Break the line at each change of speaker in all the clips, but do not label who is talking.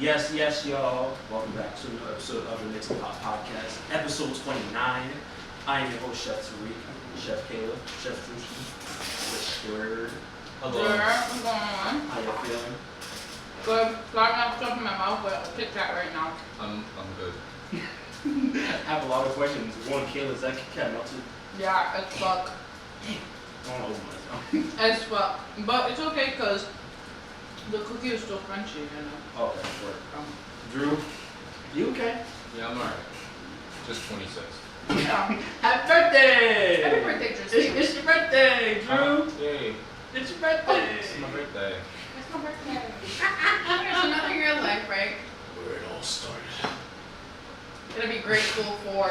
Yes, yes, y'all. Welcome back to another episode of the Mixed Pot Podcast, episode 29. I am your host, Chef Tariq, Chef Kayla, Chef Drewski, the Steward. Hello.
What's going on?
How you feeling?
Good. Sorry, I'm stuff in my mouth, but a Kit Kat right now.
I'm good.
I have a lot of questions. One, Kayla, is that Kit Kat melted?
Yeah, as fuck.
I don't know myself.
As fuck. But it's okay because the cookie is still crunchy, you know.
Oh, okay, sure. Drew, you okay?
Yeah, I'm alright. Just 26.
Yeah.
Happy birthday!
Happy birthday, Drewski.
It's your birthday, Drew!
Yay.
It's your birthday!
It's my birthday.
It's my birthday. There's another year of life, right?
Where it all started.
Gonna be grateful for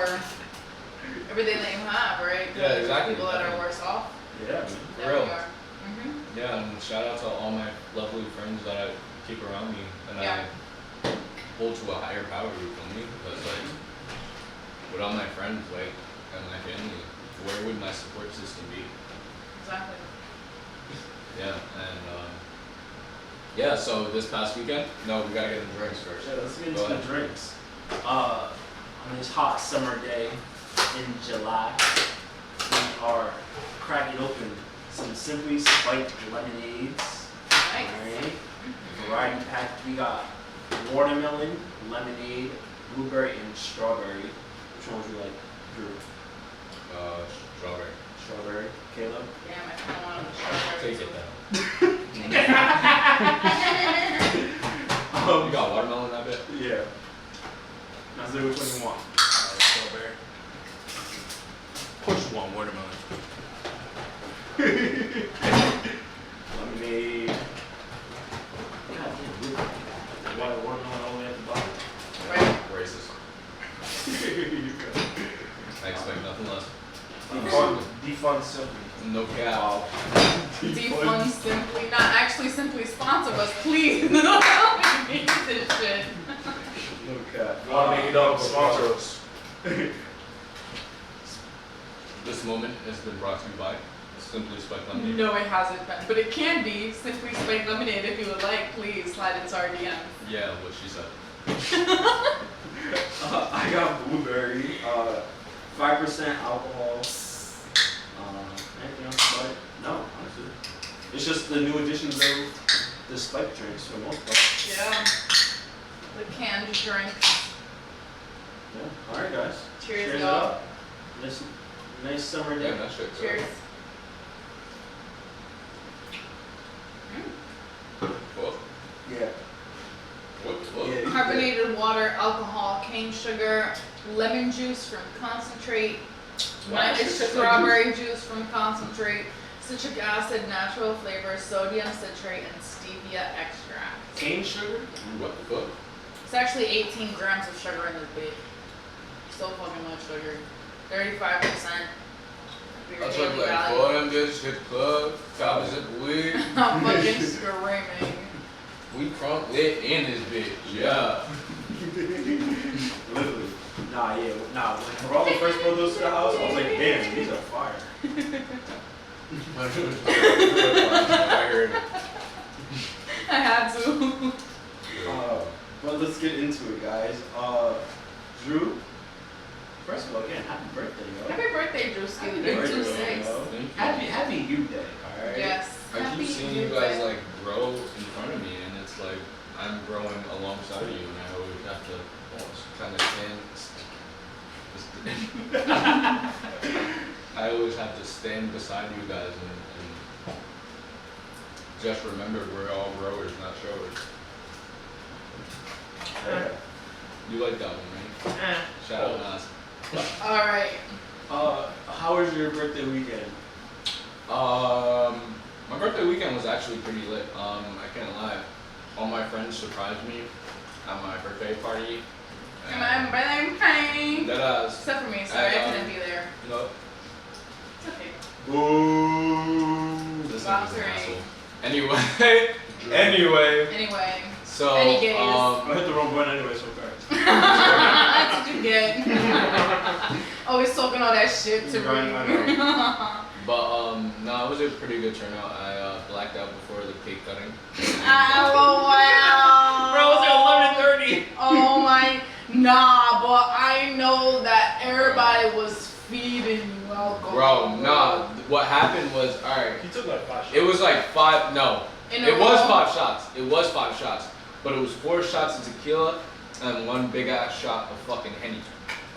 everything that you have, right?
Yeah, exactly.
People that are worse off.
Yeah, man.
That
Real.
we are. Mm-hmm.
Yeah, and shout out to all my lovely friends that I keep around me and
Yeah.
I hold to a higher power from me because like without my friends like and my family, where would my support system be?
Exactly.
Yeah, and yeah, so this past weekend, no, we gotta get the drinks first.
Yeah, let's get
Go
into the
ahead.
drinks. On this hot summer day in July, we are cracking open some Simply Spiked lemonades.
Nice.
Alright. Variety pack. We got watermelon, lemonade, blueberry, and strawberry. Which one would you like, Drew?
Strawberry.
Strawberry. Caleb?
Damn, I kind of want to strawberry.
Take it
too.
down. You got watermelon in that bit?
Yeah. Now say which one you want.
Strawberry.
Push one watermelon. Lemonade. God damn, watermelon all the way at the bottom.
Right.
Racist. I expect nothing less.
Defund Simply.
No cap.
Defund Simply, not actually Simply sponsor us, please. We need this shit.
No cap.
Sponsor us.
This moment has been brought to you by Simply Spiked Lemonade.
No, it hasn't been, but it can be. Simply Spiked Lemonade, if you would like, please slide into our DMs.
Yeah, what she said.
I got blueberry, 5% alcohol. Anything else about it? No, honestly. It's just the new additions of the spike drinks for the most part.
Yeah. The canned drink.
Yeah. Alright, guys.
Cheers,
it
y'all.
up. Nice summer day.
Yeah, that shit.
Cheers.
What?
Yeah.
What?
Yeah.
Carbonated water, alcohol, cane sugar, lemon juice from concentrate, strawberry juice from concentrate, citric acid, natural flavors, sodium citrate, and stevia extract.
Cane sugar?
What the fuck?
It's actually 18 grams of sugar in this bitch. So fucking much sugar. 35%.
I took like 4 of them bitches, hit the club, coppers at the wig.
I'm fucking screaming.
We crunk lit in this bitch, yeah.
Literally. Nah, yeah. Nah, when Geraldo first brought those to the house, I was like, damn, these are fire.
I heard it.
I had to.
But let's get into it, guys. Drew, first of all, again, happy birthday, yo.
Happy birthday, Drewski.
Happy
The big
birthday,
2-6.
yo.
Thank you.
Happy you day, alright?
Yes.
I
Happy
keep seeing you
New
guys
Day.
like grow in front of me, and it's like I'm growing alongside of you, and I always have to kind of I always have to stand beside you guys and just remember we're all growers, not showers.
Yeah.
You like that one, right? Shout out Nas.
Alright.
How was your birthday weekend?
My birthday weekend was actually pretty lit. I can't lie. All my friends surprised me at my birthday party.
Am I birthday?
That
Except for me, sorry, I couldn't be there.
No.
It's okay.
Boo!
This
Wow,
nigga's an
great.
asshole. Anyway.
Anyway.
So,
Any gays?
I hit the wrong button anyway, so sorry.
That's what you get. Always talking all that shit to
Right, I
me.
but no, it was a pretty good turnout. I blacked out before the cake cutting.
Oh, wow.
Bro, it was at dirty.
Oh my, nah, but I know that everybody was feeding you alcohol.
Bro, nah. What happened was, alright.
He took like 5 shots.
It was like 5, no.
In a
It was
row?
5 shots. It was 5 shots. But it was 4 shots of tequila and 1 big ass shot of fucking Henny.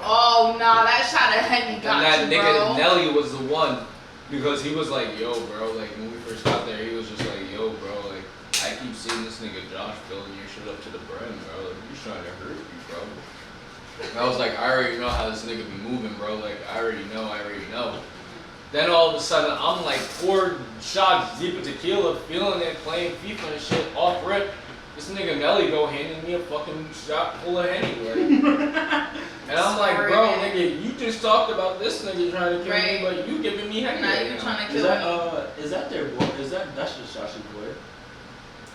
Oh nah, that shot of Henny got
And that
you,
nigga
bro.
Nelly was the one because he was like, yo, bro, like when we first got there, he was just like, yo, bro, like I keep seeing this nigga Josh filling your shit up to the brim, bro. Like he's trying to hurt you, bro. And I was like, I already know how this nigga be moving, bro. Like I already know. Then all of a sudden, I'm like 4 shots deep of tequila, feeling it, playing FIFA and shit, off rip. This nigga Nelly go handing me a fucking shot full of Henny, like. And I'm like,
Sorry,
bro,
man.
nigga, you just talked about this nigga trying to kill
Right.
me, but you giving me Henny
Now
right
you
now.
trying to
Is
kill
that
me.
is that their boy? That's just Josh's boy.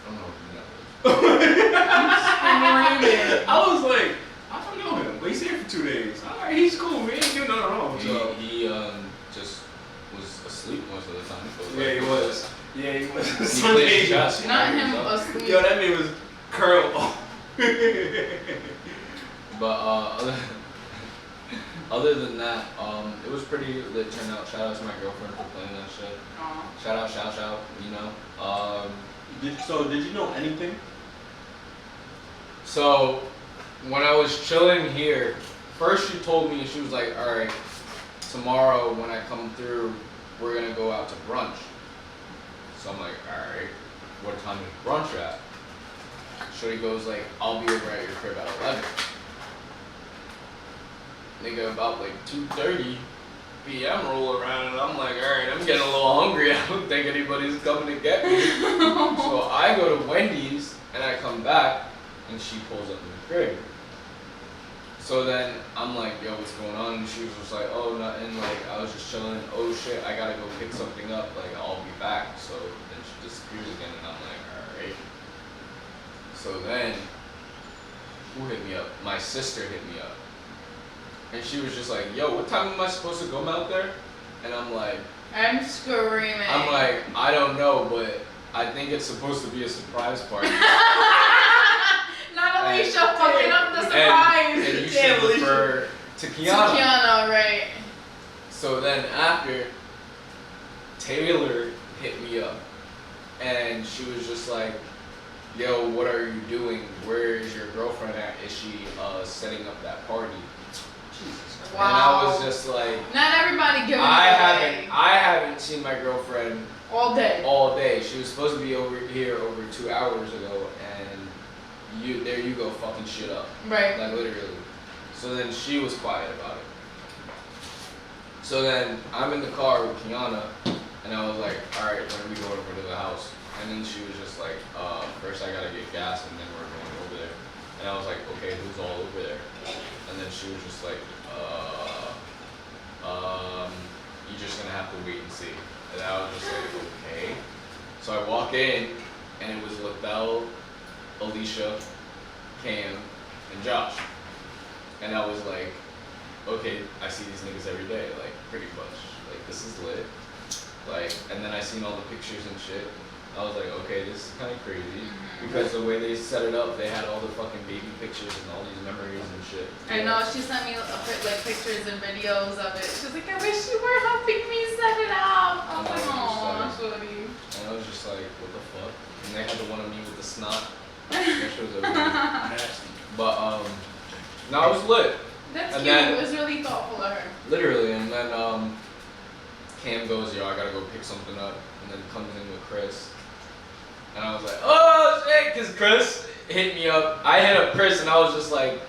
I don't know if you know.
I was like, I don't know him, but he's here for 2 days. Alright, he's cool. We ain't doing nothing wrong. So.
He just was asleep most of the time. So
Yeah, he was. Yeah, he was.
He
Some
played
days-
chess.
Not him
Yo,
asleep.
Yo, that man was curled.
But other than that, it was pretty lit turnout. Shout out to my girlfriend for playing that shit.
Aw.
Shout out, you know.
Did you know anything?
So when I was chilling here, first she told me, she was like, all right, tomorrow when I come through, we're gonna go out to brunch. So I'm like, all right, what time is brunch at? Shorty goes like, I'll be over at your crib at 11. Nigga, about like 2:30 p.m. roll around and I'm like, alright, I'm getting a little hungry. I don't think anybody's coming to get me. So I go to Wendy's and I come back and she pulls up in the crib. So then I'm like, yo, what's going on? And she was just like, oh, nothing. Like, I was just chilling. Oh shit, I gotta go pick something up. Like, I'll be back. So then she disappears again and I'm like, alright. So then, who hit me up? My sister hit me up. And she was just like, yo, what time am I supposed to come out there? And I'm like,
I'm screaming.
I don't know, but I think it's supposed to be a surprise party.
Not
And-
Alicia fucking up the surprise.
And you
Damn,
should refer to
To
Kiana.
Kiana, right.
So then after, Taylor hit me up. And she was just like, yo, what are you doing? Where is your girlfriend at? Is she setting up that party?
Wow.
And I was just like,
Not everybody giving
I
it away.
haven't seen my girlfriend
All day.
all day. She was supposed to be over here over 2 hours ago, and there you go fucking shit up,
Right.
like literally. So then she was quiet about it. So then I'm in the car with Kiana, and I was like, all right, when are we going over to the house? And then she was just like, first I gotta get gas, and then we're going over there. And I was like, okay, who's all over there? And then she was just like, you're just gonna have to wait and see. And I was just like, okay. So I walk in, and it was LaBelle, Alicia, Cam, and Josh. And I was like, okay, I see these niggas every day, like, pretty much. Like, this is lit. Like, and then I seen all the pictures and shit. I was like, okay, this is kind of crazy. Because the way they set it up, they had all the fucking baby pictures and all these memories and shit.
I know, she sent me like pictures and videos of it. She's like, I wish you were helping me set it up. I was like, aw, shorty.
And I was just like, what the fuck? And they had the one of me with the snot. That shit was nasty. But, no, it was lit.
That's
And
cute.
then-
It was really thoughtful of her.
Literally, and then, Cam goes, yo, I gotta go pick something up. And then comes in with Chris. And I was like, oh shit, cause Chris hit me up. I hit up Chris and I was just like,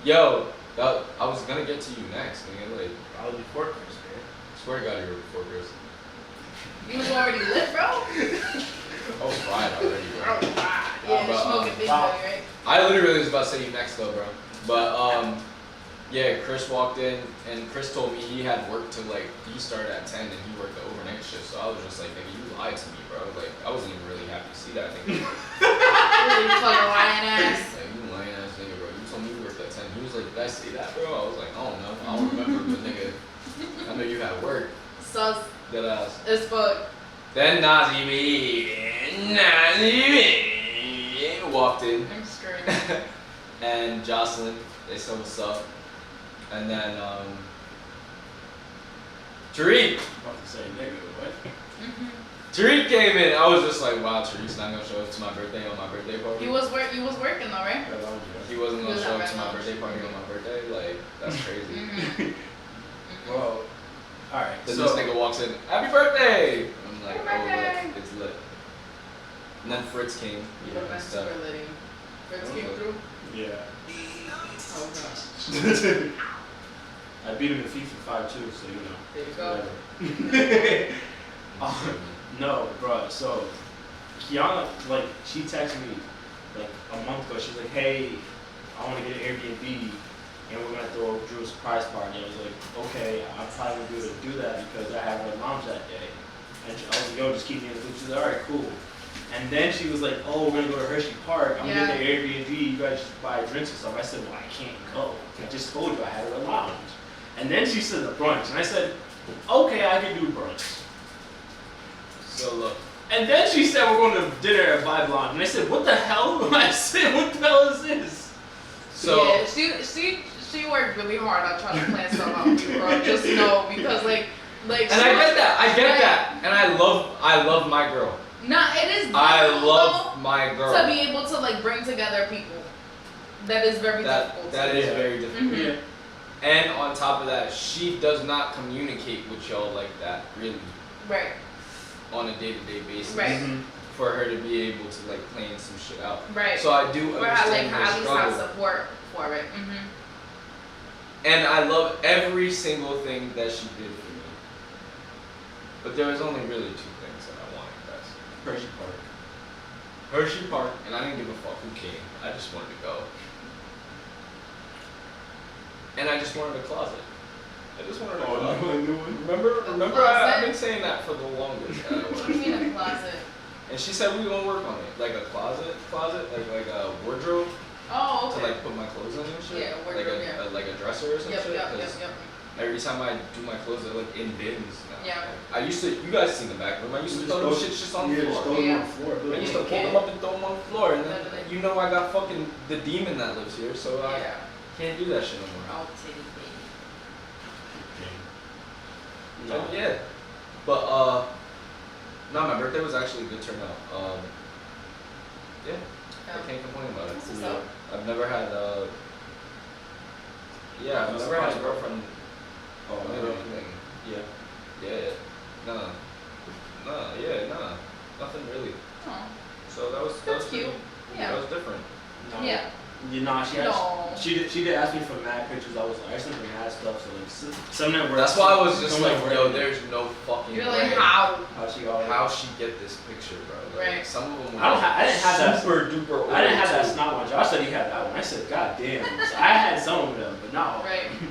yo, I was gonna get to you next, man. Like,
I was before Chris, man.
I swear to God, you were before Chris.
You was already lit, bro?
I was fried already, bro.
Yeah,
But,
smoking big
wow.
boy, right?
I literally was about to say you next though, bro. But, yeah, Chris walked in and Chris told me he had work to like, he started at 10 and he worked the overnight shift. So I was just like, nigga, you lied to me, bro. Like, I wasn't even really happy to see that nigga.
Really fucking lying ass.
Like, you lying ass nigga, bro. You told me you worked at 10. He was like, did I say that, bro? I was like, I don't know. I don't remember, but nigga, I know you had work.
Sus
Dead ass.
as fuck.
Then Nazi walked in.
I'm screaming.
and Jocelyn. They said what's up. And then Tariq.
I'm about to say, nigga, what?
Tariq came in. I was just like, wow, Tariq's not gonna show up to my birthday on my birthday party.
You was working though, right?
He wasn't
He
gonna
was
show up
having
to my
lunch.
birthday party on my birthday. Like, that's crazy.
Well, alright,
Then
so.
this nigga walks in, happy birthday! I'm like,
Happy birthday!
oh, look, it's lit. And then Fritz came, you know, and
That's
stuff.
super litty. Fritz came
Okay.
through.
Yeah.
Oh god.
I beat him in FIFA 5 too, so you know.
There you go.
Whatever. No, bro. So, Kiana, like, she texted me like a month ago. She was like, "Hey, I want to get an Airbnb, and we're gonna throw Drew a surprise party." I was like, "Okay, I'm probably gonna be able to do that because I have her lounge that day." And I was like, "Yo, just keep me in the loop." She's like, "All right, cool." And then she was like, "Oh, we're gonna go to Hershey Park. I'm gonna get the Airbnb. You guys just buy drinks and stuff." I said, "Well, I can't go. I just told you I had her a lounge." And then she said a brunch, and I said, "Okay, I can do brunch."
So look.
And then she said we're going to dinner at Vibe Lounge, and I said, "What the hell?" I said, "What the hell is this?"
So
yeah, she worked really hard on trying to plan stuff out for you, bro. Just know because like.
and I get that, and I love my girl.
Nah, it is.
I
difficult,
love my girl.
though, to be able to like bring together people. That is very difficult.
That is very difficult.
Mhm.
Yeah.
And on top of that, she does not communicate with y'all like that, really,
Right.
on a day-to-day basis.
Right.
For her to be able to like plan some shit out.
Right.
So I do
Or I like
understand
at
her
least have
struggle.
support for it. Mm-hmm.
And I love every single thing that she did for me. But there was only really two things that I wanted, guys.
Hershey Park.
Hershey Park, and I didn't give a fuck who came. I just wanted to go. And I just wanted a closet. I just wanted a closet.
a new one.
Remember,
closet?
I've been saying that for the longest. that I
What
wanted
do you mean
to.
a closet?
And she said we gonna work on it, like a closet, like a wardrobe
Oh,
to
okay.
like put my clothes in and shit.
Yeah, wardrobe, yeah.
Like a dresser or some
Yep,
shit.
yep,
'cause
yep.
every time I do my clothes, they're like in bins now.
Yeah.
I used to, you guys seen the back room. I used to
Just
throw them
throw-
shit just on the
Yeah, just
floor.
throw them on
Yeah.
the floor.
I used to
Yeah.
pull them up and throw them on the floor, and then
Literally.
you know I got fucking the demon that lives here, so I
Yeah.
can't do that shit no more.
Oh, titty baby.
No.
But yeah, but no, my birthday was actually a good turnout. Yeah, I can't complain about it.
That's what's up.
I've never had yeah, I've never had a girlfriend.
Oh,
or
really?
anything.
Yeah.
Yeah, no, nothing really.
Oh.
So that was
That's
pretty-
cute.
That
Yeah.
was different.
No.
Yeah.
You know,
No.
she did ask me for mad pictures. I was like, I sent her mad stuff. So like, some that were.
That's why I was just
some
like,
that were-
yo, there's no fucking
You're
way.
like, how?
How she always.
How she get this picture, bro? Like,
Right.
Some of them. Were
I didn't have that.
super duper.
I didn't have that
old,
snot one. Josh said he had that one. I said, God damn. So I had some of them, but no.
Right.
too.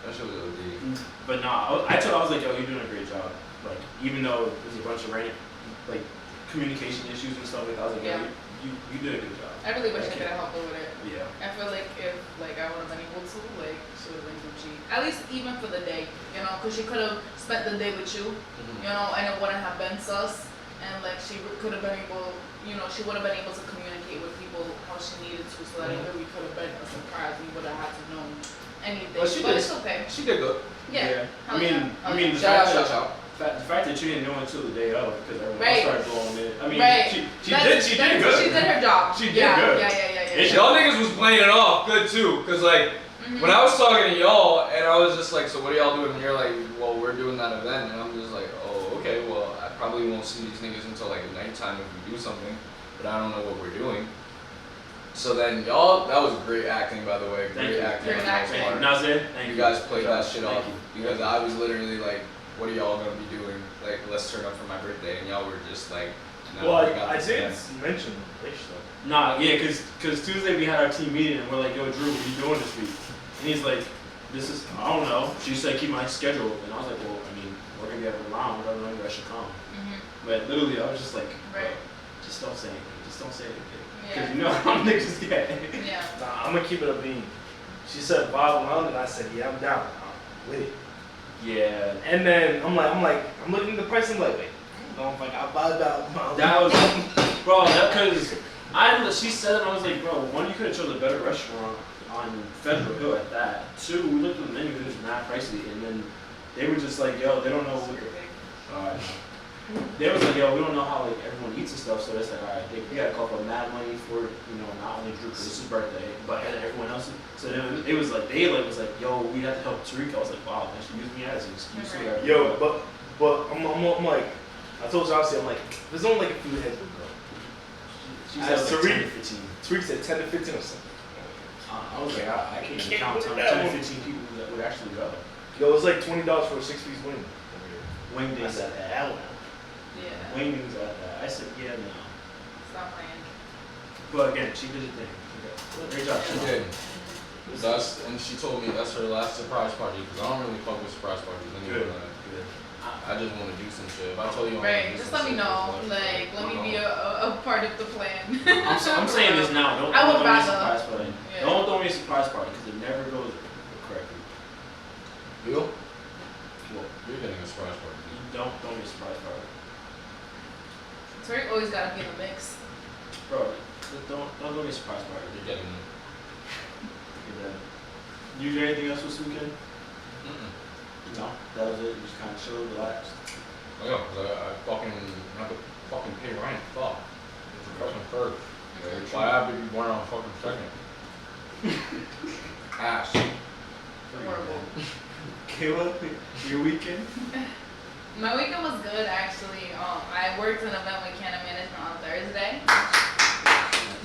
That shit was OD.
But no, I told her, I was like, yo, you're doing a great job. Like, even though there's a bunch of random, like, communication issues and stuff like that, I was like,
Yeah.
yo, you did a good job.
I really wish I
Okay.
could have helped her with it.
Yeah.
I feel like if like I would have been able to, like she would have been Gucci. At least even for the day, you know, because she could have spent the day with you, you know, and it wouldn't have been sus. And like she could have been able, you know, she would have been able to communicate with people how she needed to, so that it really could have been a surprise. We would have had to know anything.
Well, she
But
did.
it's okay.
She did good.
Yeah.
I mean,
Hell
the
yeah.
Shout out,
fact
shout out.
the fact that you didn't know until the day of, because everyone
Right.
else started blowing it. I mean,
Right.
she did good.
She did her job.
She did
yeah,
good.
Yeah.
Y'all niggas was playing it off good too, cause like
Mhm.
when I was talking to y'all and I was just like, so what are y'all doing? And you're like, well, we're doing that event, and I'm just like, oh, okay, well, I probably won't see these niggas until like at nighttime if we do something, but I don't know what we're doing. So then y'all, that was great acting, by the way,
Thank
great
you.
acting.
Great
on y'all's
acting.
part.
Nazir, thank
You
you.
guys played that shit
Thank
off
you.
because I was literally like, what are y'all gonna be doing? Like, let's turn up for my birthday, and y'all were just like, no,
Well,
we got
I
this
did
event.
mention Rich though.
Nah, yeah, cause Tuesday we had our team meeting and we're like, yo, Drew, what are you doing this week? And he's like, I don't know. She said keep my schedule open. I was like, well, I mean, we're gonna be at the lounge. I don't know, you guys should come.
Mhm.
But literally, I was just like,
Right.
bro, just don't say anything. Just don't say anything.
Yeah.
Cause you know how niggas get.
Yeah.
Nah, I'm gonna keep it a bean. She said Bob Lounge, and I said, yeah, I'm down. I'm with it.
Yeah.
And then I'm looking at the price. I'm like, wait, I don't know if I got $5.
That was, bro. That cause She said it, and I was like, bro, one, you could have chose a better restaurant on Federal Hill at that. Two, we looked at the menu, it was not pricey, and then they were just like, yo, they don't know what they was like, yo, we don't know how like everyone eats and stuff, so that's like, alright, we gotta call for mad money for, you know, not only Drew, because it's his birthday, but everyone else. So then it was like, they like was like, yo, we have to help Tariq. I was like, wow, man, she used me as an excuse.
Okay.
Yo, but I'm like, I told Chauncey, I'm like, there's only like a few heads would go.
She said like 10 to 15.
Tariq said 10 to 15 or something.
I was like, I can't even count 10 to 15 people that would actually go.
Yo, it's like $20 for a 6-piece wing.
Wingdings
I said,
at
hell no.
Yeah.
Wingdings at that. I said, yeah, no.
Stop playing.
But again, she did her thing. Great job.
She did. That's, and she told me that's her last surprise party because I don't really fuck with surprise parties anyway.
Good.
Like,
Good.
I just want to do some shit. If I told you I
Right,
want to do
just
some
let me
shit,
know.
it's
Like, let me be a part of the plan.
I'm saying this now. Don't
I would
throw me a
rather.
surprise party.
Yeah.
Don't throw me a surprise party because it never goes correctly.
You?
Well,
You're getting a surprise party.
don't throw me a surprise party.
Tariq always gotta be in the mix.
Bro, don't throw me a surprise party.
You're getting it.
Look at that. You do anything else this weekend? No. That was it. You just kind of chilled, relaxed.
Oh yeah, because I fucking have to fucking pay rent. Fuck. It's a fucking first. Why I have to be born on fucking second? Ass.
Horrible.
Kayla, your weekend?
My weekend was good actually. I worked an event with Canna Management on Thursday.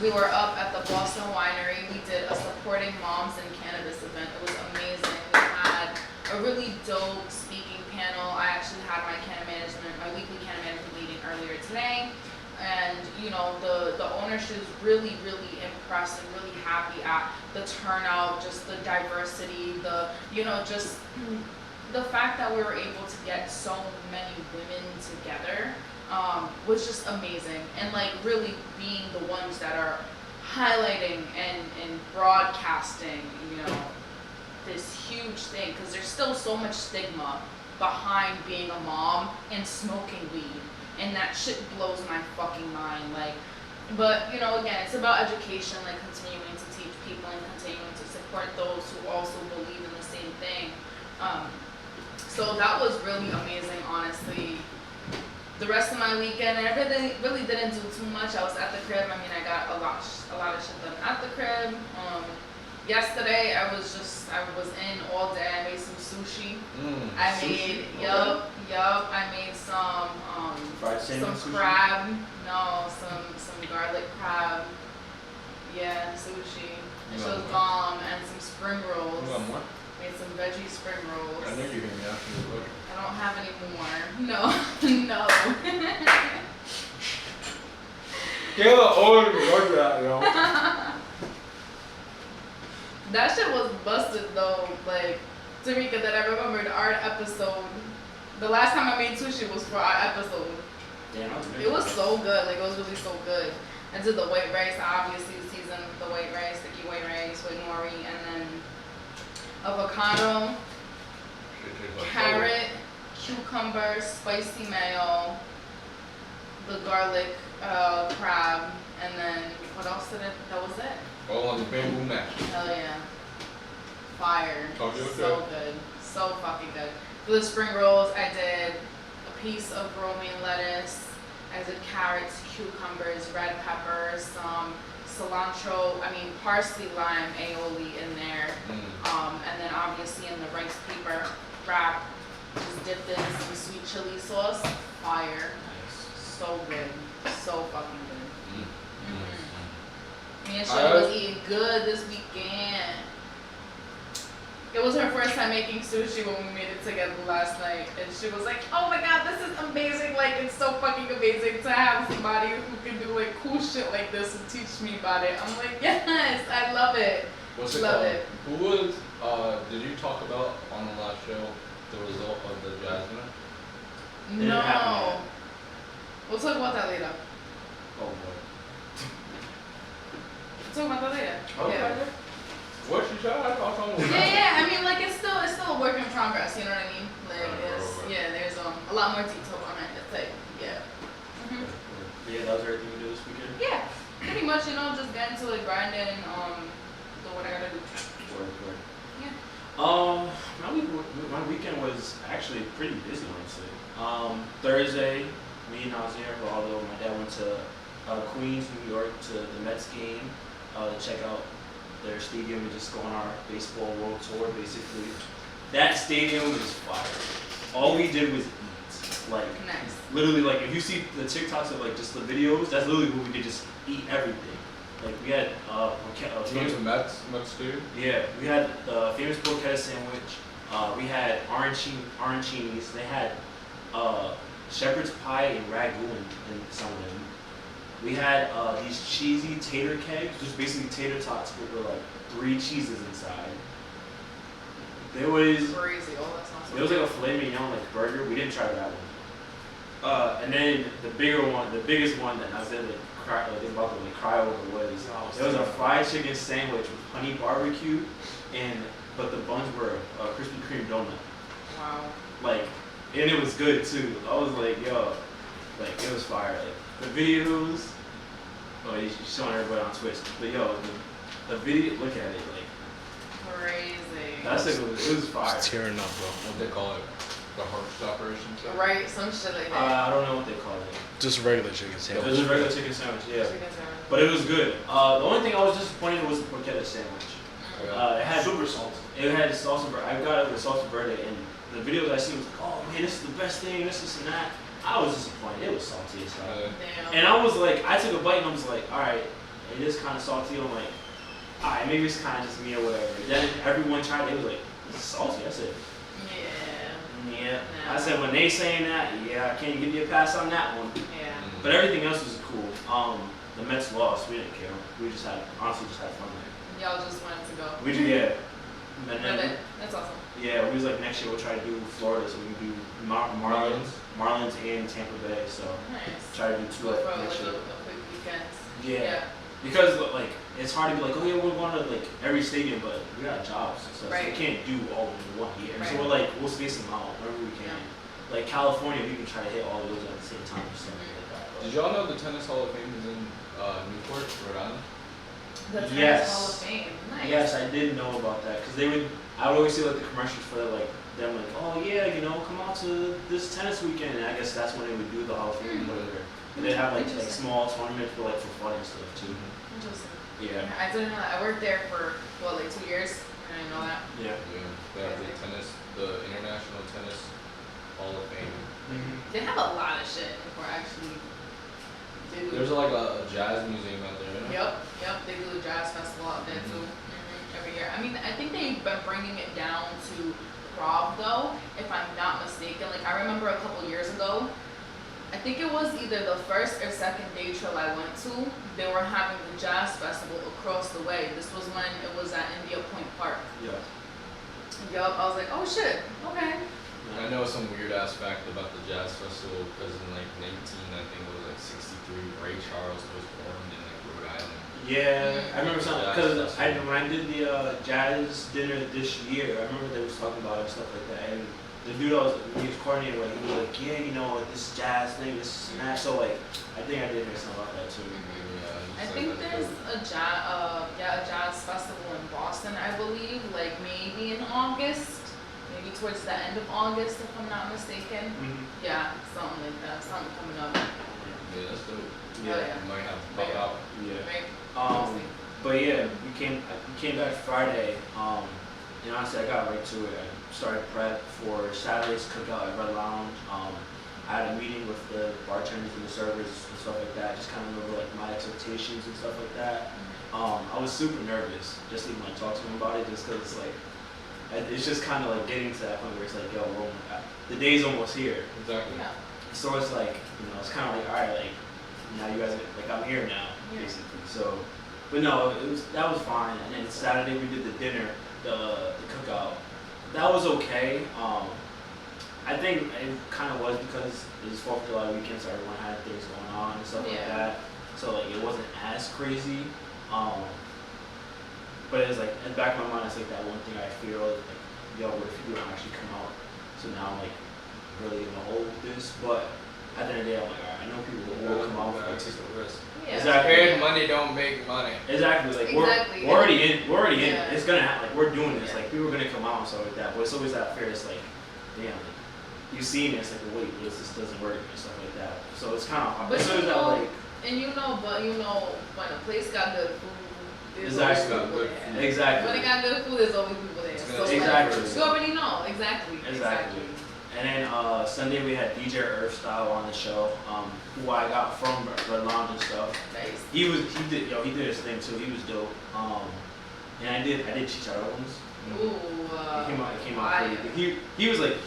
We were up at the Boston Winery. We did a supporting moms in cannabis event. It was amazing. We had a really dope speaking panel. I actually had my weekly Canna Management meeting earlier today. And you know, the ownership is really, really impressed and really happy at the turnout, just the diversity, just the fact that we were able to get so many women together was just amazing. And like really being the ones that are highlighting and broadcasting, you know, this huge thing, because there's still so much stigma behind being a mom and smoking weed. And that shit blows my fucking mind. Like, but you know, again, it's about education, like continuing to teach people and continuing to support those who also believe in the same thing. So that was really amazing, honestly. The rest of my weekend, I really didn't do too much. I was at the crib. I mean, I got a lot of shit done at the crib. Yesterday, I was in all day. I made some sushi. I made some crab. No, some garlic crab. Yeah, sushi. And she was bomb, and some spring rolls.
You got more?
Made some veggie spring rolls.
I knew you were going to be asking me a question.
I don't have any more. No.
Kayla always does that, yo.
That shit was busted though, like, Tamika, that I remembered our episode. The last time I made sushi was for our episode.
Damn,
It was so good, like it was really so good. I did the white rice, I obviously seasoned the white rice, sticky white rice with nori, and then avocado, carrot, cucumber, spicy mayo, the garlic crab, and then what else did it? That was it.
All on the bamboo mash.
Hell yeah. Fire.
Okay.
So good. So fucking good. For the spring rolls, I did a piece of romaine lettuce. I did carrots, cucumbers, red peppers, some cilantro, parsley, lime, aioli in there. And then obviously in the rice paper wrap, just dipped in some sweet chili sauce. Fire. So good. So fucking good. Me and Shelly was eating good this weekend. It was her first time making sushi when we made it together last night. And she was like, oh my god, this is amazing. Like, it's so fucking amazing to have somebody who can do like cool shit like this and teach me about it. I'm like, yes, I love it.
What's it
love
called?
it.
Who was, did you talk about on the last show the result of the Jasmine?
Didn't happen
No.
yet.
We'll talk about that later.
Oh boy.
We'll talk about that later.
Okay.
Yeah.
What she said? I thought someone was
Yeah, I mean, like, it's still a work in progress, you know what I mean? Like,
Right.
there's a lot more detail on it. It's like, yeah.
Yeah, that was everything you did this weekend?
Yeah, pretty pretty much, just get into it, grinding, do what I gotta do.
Word.
Yeah.
My weekend was actually pretty busy, honestly. Thursday, me and Nazir, although my dad went to Queens, New York, to the Mets game to check out their stadium and just go on our baseball world tour, basically. That stadium is fire. All we did was eat. Like,
Nice.
literally, like, if you see the TikToks of, like, just the videos, that's literally what we did, just eat everything. Like, we had,
Went to Mets Stadium?
yeah, we had the famous porchetta sandwich. We had arancinis. They had shepherd's pie and ragu in some of them. We had these cheesy tater kegs, just basically tater tots with like 3 cheeses inside. There was
Crazy. Oh, that sounds so
there was like
good.
a filet mignon like burger. We didn't try that one. And then the biggest one that I said like is about to like cry over was it was a fried chicken sandwich with honey barbecue but the buns were a Krispy Kreme donut.
Wow.
Like, and it was good too. I was like, yo, like it was fire. Like the videos, he's showing everybody on Twitch. But yo, the video, look at it, like
Crazy.
that's like it was fire.
It's tearing up, bro.
What they call it? The harvest operation stuff?
Right, some shit like that.
I don't know what they call it.
Just regular chicken
It
sandwich.
was a regular chicken sandwich, yeah.
Chicken sandwich.
But it was good. The only thing I was disappointed was the porchetta sandwich. It had
Super salty.
It had salsa verde. I got it with salsa verde, and the videos I seen was like, oh man, this is the best thing, this and that. I was disappointed. It was salty as hell.
Damn.
And I was like, I took a bite and I was like, all right, it is kind of salty. I'm like, all right, maybe it's kind of just me or whatever. Then everyone tried it. It was like, it's salty. I said, yeah. I said, when they saying that, yeah, I can't give you a pass on that one.
Yeah.
But everything else was cool. The Mets lost. We didn't care. We just honestly just had fun there.
Y'all just wanted to go.
We just, yeah. And
Love
then,
it. That's awesome.
yeah, we was like, next year we'll try to do Florida, so we can do Marlins and Tampa Bay. So
Nice.
try to do 2
Go for like
next
a
year.
quick weekend.
Yeah. Because like it's hard to be like, oh yeah, we're going to like every stadium, but we got jobs and stuff, so
Right.
we can't do all in 1 year. So
Right.
we're like, we'll space them out wherever we can. Like California, we can try to hit all of those at the same time or something like that.
Did y'all know the Tennis Hall of Fame is in Newport, Rhode Island?
The Tennis
Yes.
Hall of Fame. Nice.
Yes, I did know about that because I would always see like the commercials for like them like, oh yeah, come out to this tennis weekend, and I guess that's when they would do the Hall of Fame or whatever. And they'd have like
Interesting.
small tournaments for fun and stuff too.
Interesting.
Yeah.
I didn't know that. I worked there for, like 2 years. I didn't know that.
Yeah.
Yeah. They have the International Tennis Hall of Fame.
They have a lot of shit for actually do.
There's like a jazz museum out there, you know?
Yep. They do the jazz festival out there too. Every year. I mean, I think they've been bringing it down to Prague though, if I'm not mistaken. Like I remember a couple years ago, I think it was either the first or second day trip I went to, they were having the jazz festival across the way. This was when it was at India Point Park.
Yeah.
Yup, I was like, oh shit, okay.
I know some weird ass fact about the jazz festival because in like 19, I think it was like 63, Ray Charles was born in like Rhode Island.
Yeah, I remember something because
Jazz
when I did the jazz dinner this year, I remember they was talking about it and stuff like that. And the dude he was coordinating with, he was like, yeah, this jazz thing, this and that. So like, I think I did hear something about that too.
Yeah,
I
just
think
like
there's a jazz festival in Boston, I believe, like maybe in August, maybe towards the end of August, if I'm not mistaken. Yeah, something like that, something coming up.
Yeah, that's dope.
Yeah.
You might have to pop out.
Yeah.
Right?
But yeah, we came back Friday. And honestly, I got right to it. I started prep for Saturday's cookout at Red Lounge. I had a meeting with the bartenders and the servers and stuff like that. Just kind of remember like my expectations and stuff like that. I was super nervous just to even like talk to them about it, just because it's like it's just kind of like getting to that point where it's like, yo, the day's almost here.
Exactly.
Yeah.
So it's like, it's kind of like, all right, like now you guys like I'm here now, basically. So, but no, that was fine. And then Saturday we did the dinner, the cookout. That was okay. I think it kind of was because it was 4th of July weekend, so everyone had things going on and stuff like that. So like it wasn't as crazy. But it was like in the back of my mind, it's like that one thing I feel like, yo, what if you don't actually come out? So now I'm like really gonna hold this. But at the end of the day, I'm like, all right, I know people will come out for
Take a risk.
Yeah.
Exactly.
Scared money don't make money.
Exactly. Like
Exactly.
we're already in. We're already
Yeah.
in. It's gonna happen. Like we're doing this.
Yeah.
Like people are gonna come out and stuff like that. But it's always that fear. It's like, damn. Like, you see me. It's like, well, wait, what if this doesn't work and stuff like that. So it's kind of hard.
But
It's
you
always that
know,
like.
and you know, when a place got good food, there's
Exactly.
always people
Good
there.
food.
Exactly.
When it got good food, there's always people there.
It's
So
gonna
like,
Exactly.
you already know. Exactly.
Exactly. And then Sunday we had DJ Earth Style on the show, who I got from Red Lounge and stuff.
Nice.
He did his thing too. He was dope. And I did chicharrones.
Ooh.
It came out
fire.
pretty good. He was like,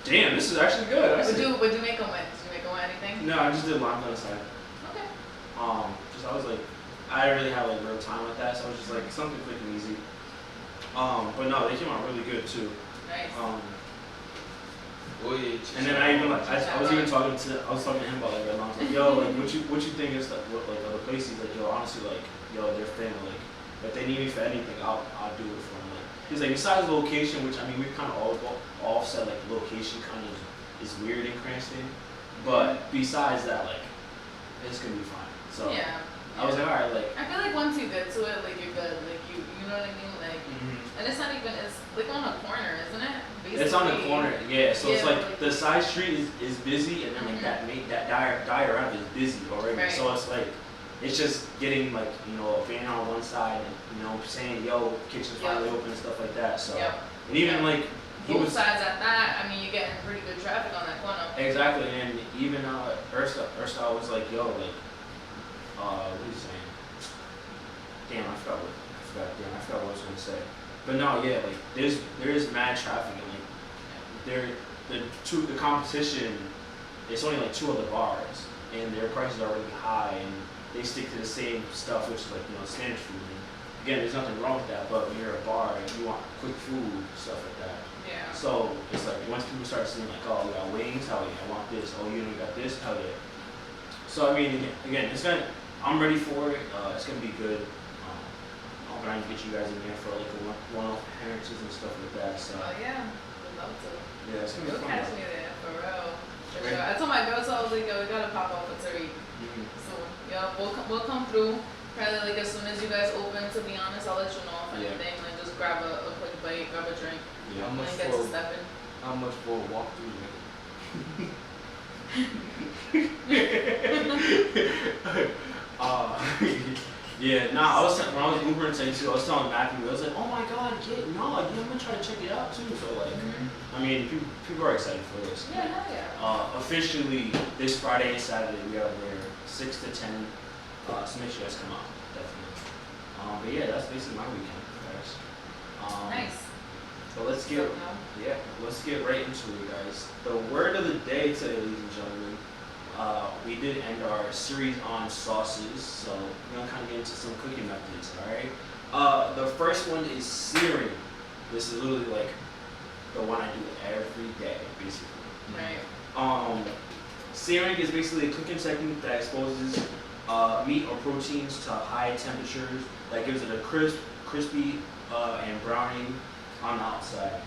damn, this is actually good. I
Would
said,
you make them with? Did you make them with anything?
no, I just did lime on the side.
Okay.
Just I was like, I didn't really have like real time with that, so I was just like something quick and easy. But no, they came out really good too.
Nice.
Oh yeah.
And then I even like I was talking to him about like Red Lounge, like, yo, like what you think is like other places, like, yo, honestly, like, yo, they're family, like if they need me for anything, I'll do it for them. Like he's like, besides the location, which I mean we kind of all said like the location kind of is weird in Cranston, but besides that, like it's gonna be fine. So
Yeah.
I was like, alright, like
I feel like once you get to it, like you're good. Like you know what I mean? Like, and it's not even. It's like on a corner, isn't it? Basically.
it's on the corner, yeah. So it's
Yeah,
like
like-
the side street is busy, and then like that diorama is busy already.
Right.
So it's like it's just getting like a van on one side, and saying yo, kitchen's finally open and stuff like that. So
Yep.
and even like he
Both
was
sides at that. I mean, you're getting pretty good traffic on that corner.
exactly, and even Ursa was like yo, like what are you saying? Damn, I forgot what I was gonna say. But no, yeah, like there is mad traffic, and like the competition, it's only like two other bars, and their prices are really high, and they stick to the same stuff, which is like standard food. And again, there's nothing wrong with that, but when you're at a bar and you want quick food, stuff like that.
Yeah.
So it's like once people start seeing like, oh, you got wings, hell yeah, I want this. Oh, you got this, hell yeah. So I mean, again, I'm ready for it. It's gonna be good. I'm trying to get you guys in there for like a one-off appearances and stuff like that. So
Oh yeah. Would love to.
yeah, it's gonna be
You'll
fun.
catch me there for real. For
Right.
sure. I told my girls, I was like, yo, we gotta pop off for Tariq.
Mhm.
So yeah, we'll come through. Probably like as soon as you guys open. To be honest, I'll let you know if
Yeah.
anything. Like just grab a quick bite, grab a drink,
Yeah.
How much
and get to
for
stepping.
how much for a walkthrough? Nigga?
Yeah, nah, when I was Ubering today too, I was telling Matthew, I was like, oh my god, I'm gonna try to check it out too. So like, I mean, people are excited for this.
Yeah, hell yeah.
Officially, this Friday and Saturday, we are there 6 to 10. So make sure you guys come out, definitely. But yeah, that's basically my weekend, guys.
Nice.
So let's get right into it, guys. The word of the day today, ladies and gentlemen. We did end our series on sauces, so we're gonna kind of get into some cooking methods. All right. The first one is searing. This is literally like the one I do every day, basically.
Right.
Searing is basically a cooking technique that exposes meat or proteins to high temperatures that gives it a crispy and browning on the outside.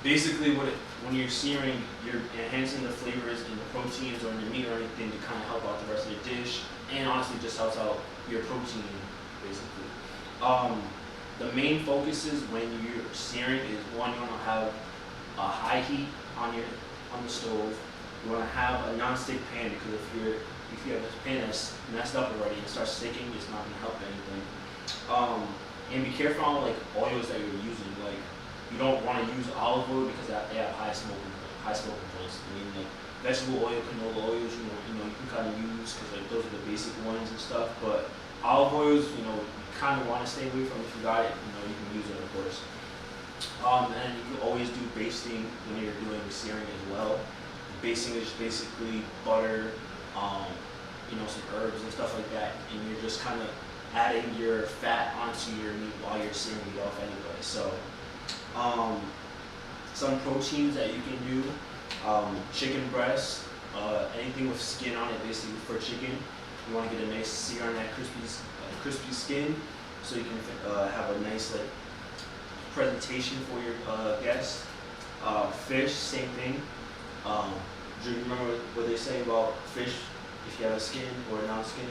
Basically, when you're searing, you're enhancing the flavors in the proteins or in the meat or anything to kind of help out the rest of the dish, and honestly just helps out your protein, basically. The main focus is when you're searing is one, you want to have a high heat on the stove. You want to have a non-stick pan because if you have a pan that's messed up already and starts sticking, it's not going to help anything. And be careful on like oils that you're using. Like you don't want to use olive oil because they have high smoking points. I mean, like vegetable oil, canola oils, you can kind of use because like those are the basic ones and stuff. But olive oils, you kind of want to stay away from. If you got it, you can use it, of course. And you can always do basting when you're doing searing as well. Basting is basically butter, some herbs and stuff like that, and you're just kind of adding your fat onto your meat while you're searing it off anyway. So, some proteins that you can do, chicken breast, anything with skin on it, basically for chicken. You want to get a nice sear on that crispy skin, so you can have a nice like presentation for your guests. Fish, same thing. Do you remember what they say about fish if you have a skin or a non-skin?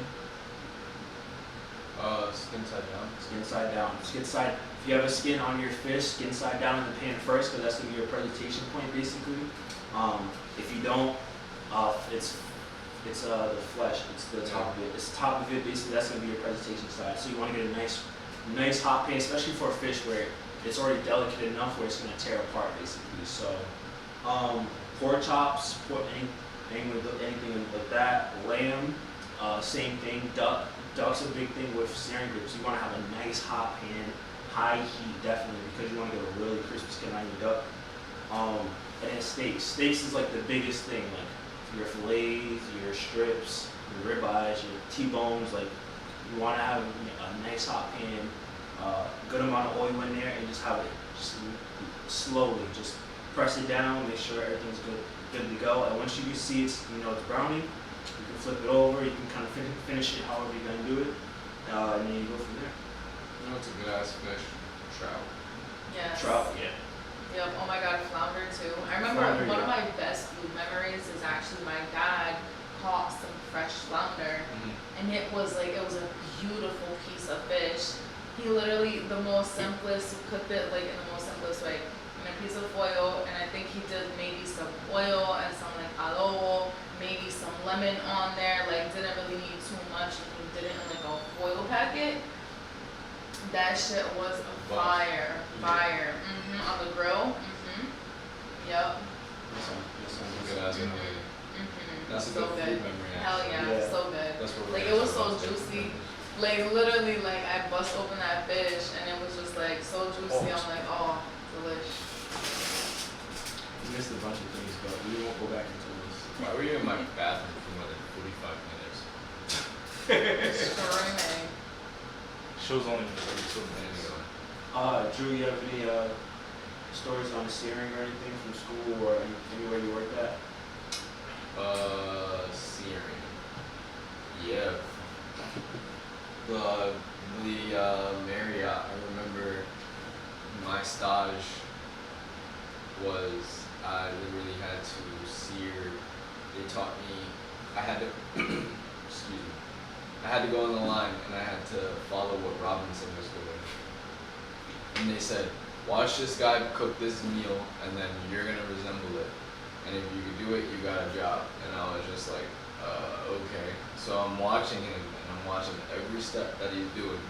Skin side down.
Skin side down. Skin side. If you have a skin on your fish, skin side down in the pan first, because that's gonna be your presentation point basically. If you don't, it's the flesh. It's the top of it. It's the top of it basically. That's gonna be your presentation side. So you want to get a nice hot pan, especially for a fish where it's already delicate enough where it's gonna tear apart basically. So pork chops, anything like that. Lamb, same thing. Duck's a big thing with searing ribs. You want to have a nice hot pan, high heat definitely, because you want to get a really crispy skin on your duck. And then steaks. Steaks is like the biggest thing. Like your fillets, your strips, your ribeyes, your T-bones. Like you want to have a nice hot pan, good amount of oil in there, and just have it just slowly just press it down, make sure everything's good to go. And once you see it's it's browning, you can flip it over. You can kind of finish it however you're gonna do it, and then you go from there.
You know what's a good ass fish? Trout.
Yes.
Trout, yeah.
Yep. Oh my God, flounder too. I remember
Flounder,
one of
yeah.
my best food memories is actually my dad caught some fresh flounder, and it was a beautiful piece of fish. He literally the most simplest cooked it like in the most simplest way. A piece of foil, and I think he did maybe some oil and some like adobo, maybe some lemon on there, like didn't really need too much, and he did it in like a foil packet. That shit was fire. On the grill. Yep.
Good ass memory. That's a
So
good
good.
food memory.
Hell
Actually.
yeah,
Yeah.
so good.
That's what we're
Like
gonna
it was
talk
so
about.
juicy. Like literally, like I bust open that fish and it was just like so juicy. I'm like, oh, delish.
We missed a bunch of things, but we won't go back into this.
Why were you in my bathroom for more than 45 minutes?
Screaming.
Show's only 32 minutes.
Anyway.
Drew, you have any stories on searing or anything from school or anywhere you worked at?
Searing. Yeah. The Marriott, I remember my stage was, I literally had to sear, they taught me, I had to, excuse me, I had to go on the line and I had to follow what Robinson was doing. And they said, watch this guy cook this meal and then you're gonna resemble it. And if you can do it, you got a job. And I was just like, okay. So I'm watching him and I'm watching every step that he's doing.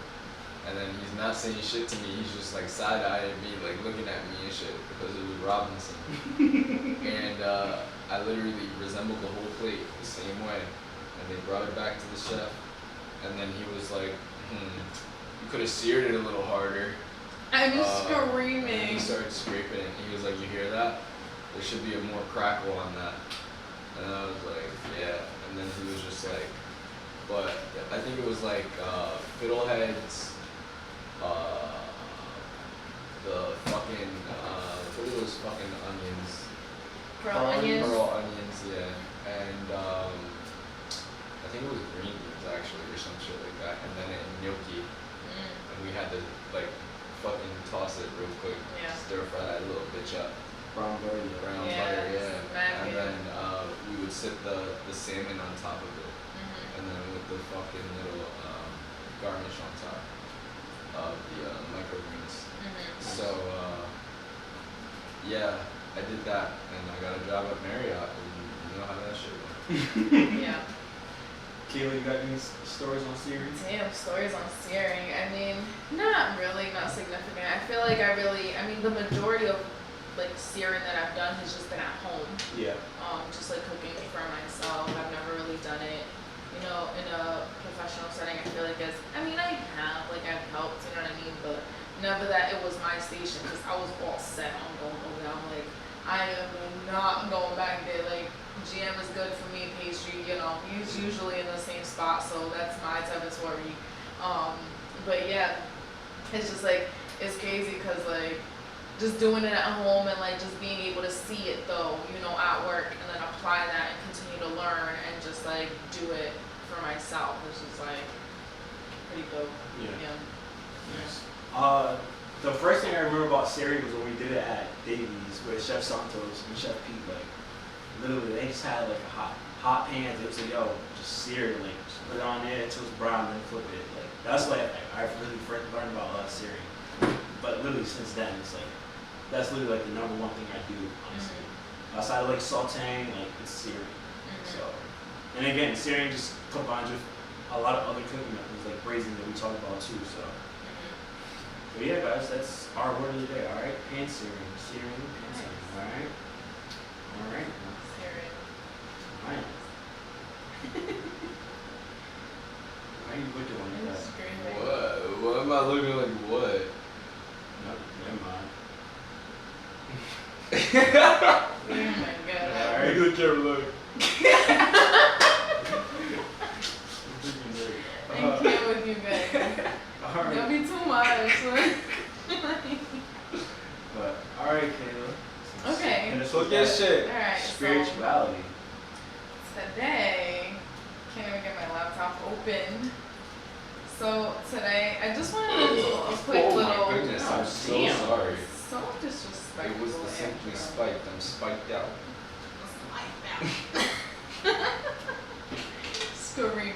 And then he's not saying shit to me, he's just like side-eyeing me, like looking at me and shit, because it was Robinson. And I literally resembled the whole plate the same way. And they brought it back to the chef. And then he was like, you could have seared it a little harder.
I'm
And
screaming.
he started scraping it. He was like, you hear that? There should be a more crackle on that. And I was like, yeah. And then he was just like, but I think it was like fiddleheads, the fucking, what are those fucking onions?
Pearl onions.
Pearl onions, yeah. And I think it was green beans actually, or some shit like that. And then gnocchi. And we had to like fucking toss it real quick.
Yeah.
Stir fry that little bitch up.
Brown butter, yeah.
Brown
Yeah,
butter,
it's
yeah.
mad
And
good.
then we would sit the salmon on top of it. And then with the fucking little garnish on top of the microgreens. So yeah, I did that and I got a job at Marriott and you know how that shit went.
Yeah.
Kayla, you got any stories on searing?
Damn, stories on searing. I mean, not really, not significant. I feel like the majority of like searing that I've done has just been at home.
Yeah.
Just like cooking for myself. I've never really done it, in a professional setting. I feel like I have, like I've helped, you know what I mean? But never that it was my station because I was all set on going over there. I'm like, I am not going back there. Like, GM is good for me, pastry, he's usually in the same spot, so that's my territory. But yeah, it's just like, it's crazy because like, just doing it at home and like just being able to see it though, at work and then apply that and continue to learn and just like do it for myself, which is like pretty dope.
Yeah.
Yeah.
The first thing I remember about searing was when we did it at Davies with Chef Santos and Chef Pete. Like, literally, they just had like a hot pans. It was like, yo, just sear it, like, just put it on there until it's brown, then flip it. Like, That's why I've really first learned about searing. But literally since then, it's like that's literally like the number one thing I do, honestly. Outside of like sauteing, like it's searing. So, and again, searing just combines with a lot of other cooking methods like braising that we talked about too. So, but yeah, guys, that's our word of the day. All right, pan searing, searing, pan searing. All right, all right,
Searing.
all right. Why are you looking like that?
Screaming.
What? What am I looking like? What?
No, never mind.
Oh my god.
All right.
Look at the camera, look.
I can't with you guys.
All right.
That'll be too much.
But all right, Kayla.
Okay.
Finish
Look
with
at
that
shit.
Alright, so
Spirituality.
today, can't even get my laptop open. So today, I just wanted to do a quick
Oh
little.
my goodness, I'm so
damn.
sorry.
So disrespectful.
It was the simply
intro.
spiked. I'm spiked out.
Screaming.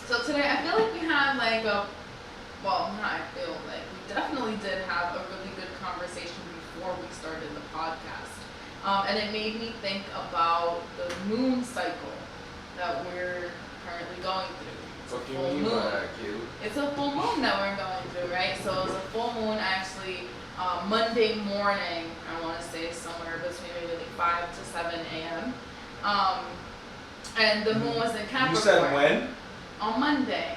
So today I feel like we had like I feel like we definitely did have a really good conversation before we started the podcast. And it made me think about the moon cycle that we're currently going through. It's a
What do you
full
mean
moon.
by that, kid?
It's a full moon that we're going through, right? So it's a full moon actually Monday morning, I want to say somewhere between maybe like 5 to 7 a.m. And the moon was in Capricorn.
You said when?
On Monday.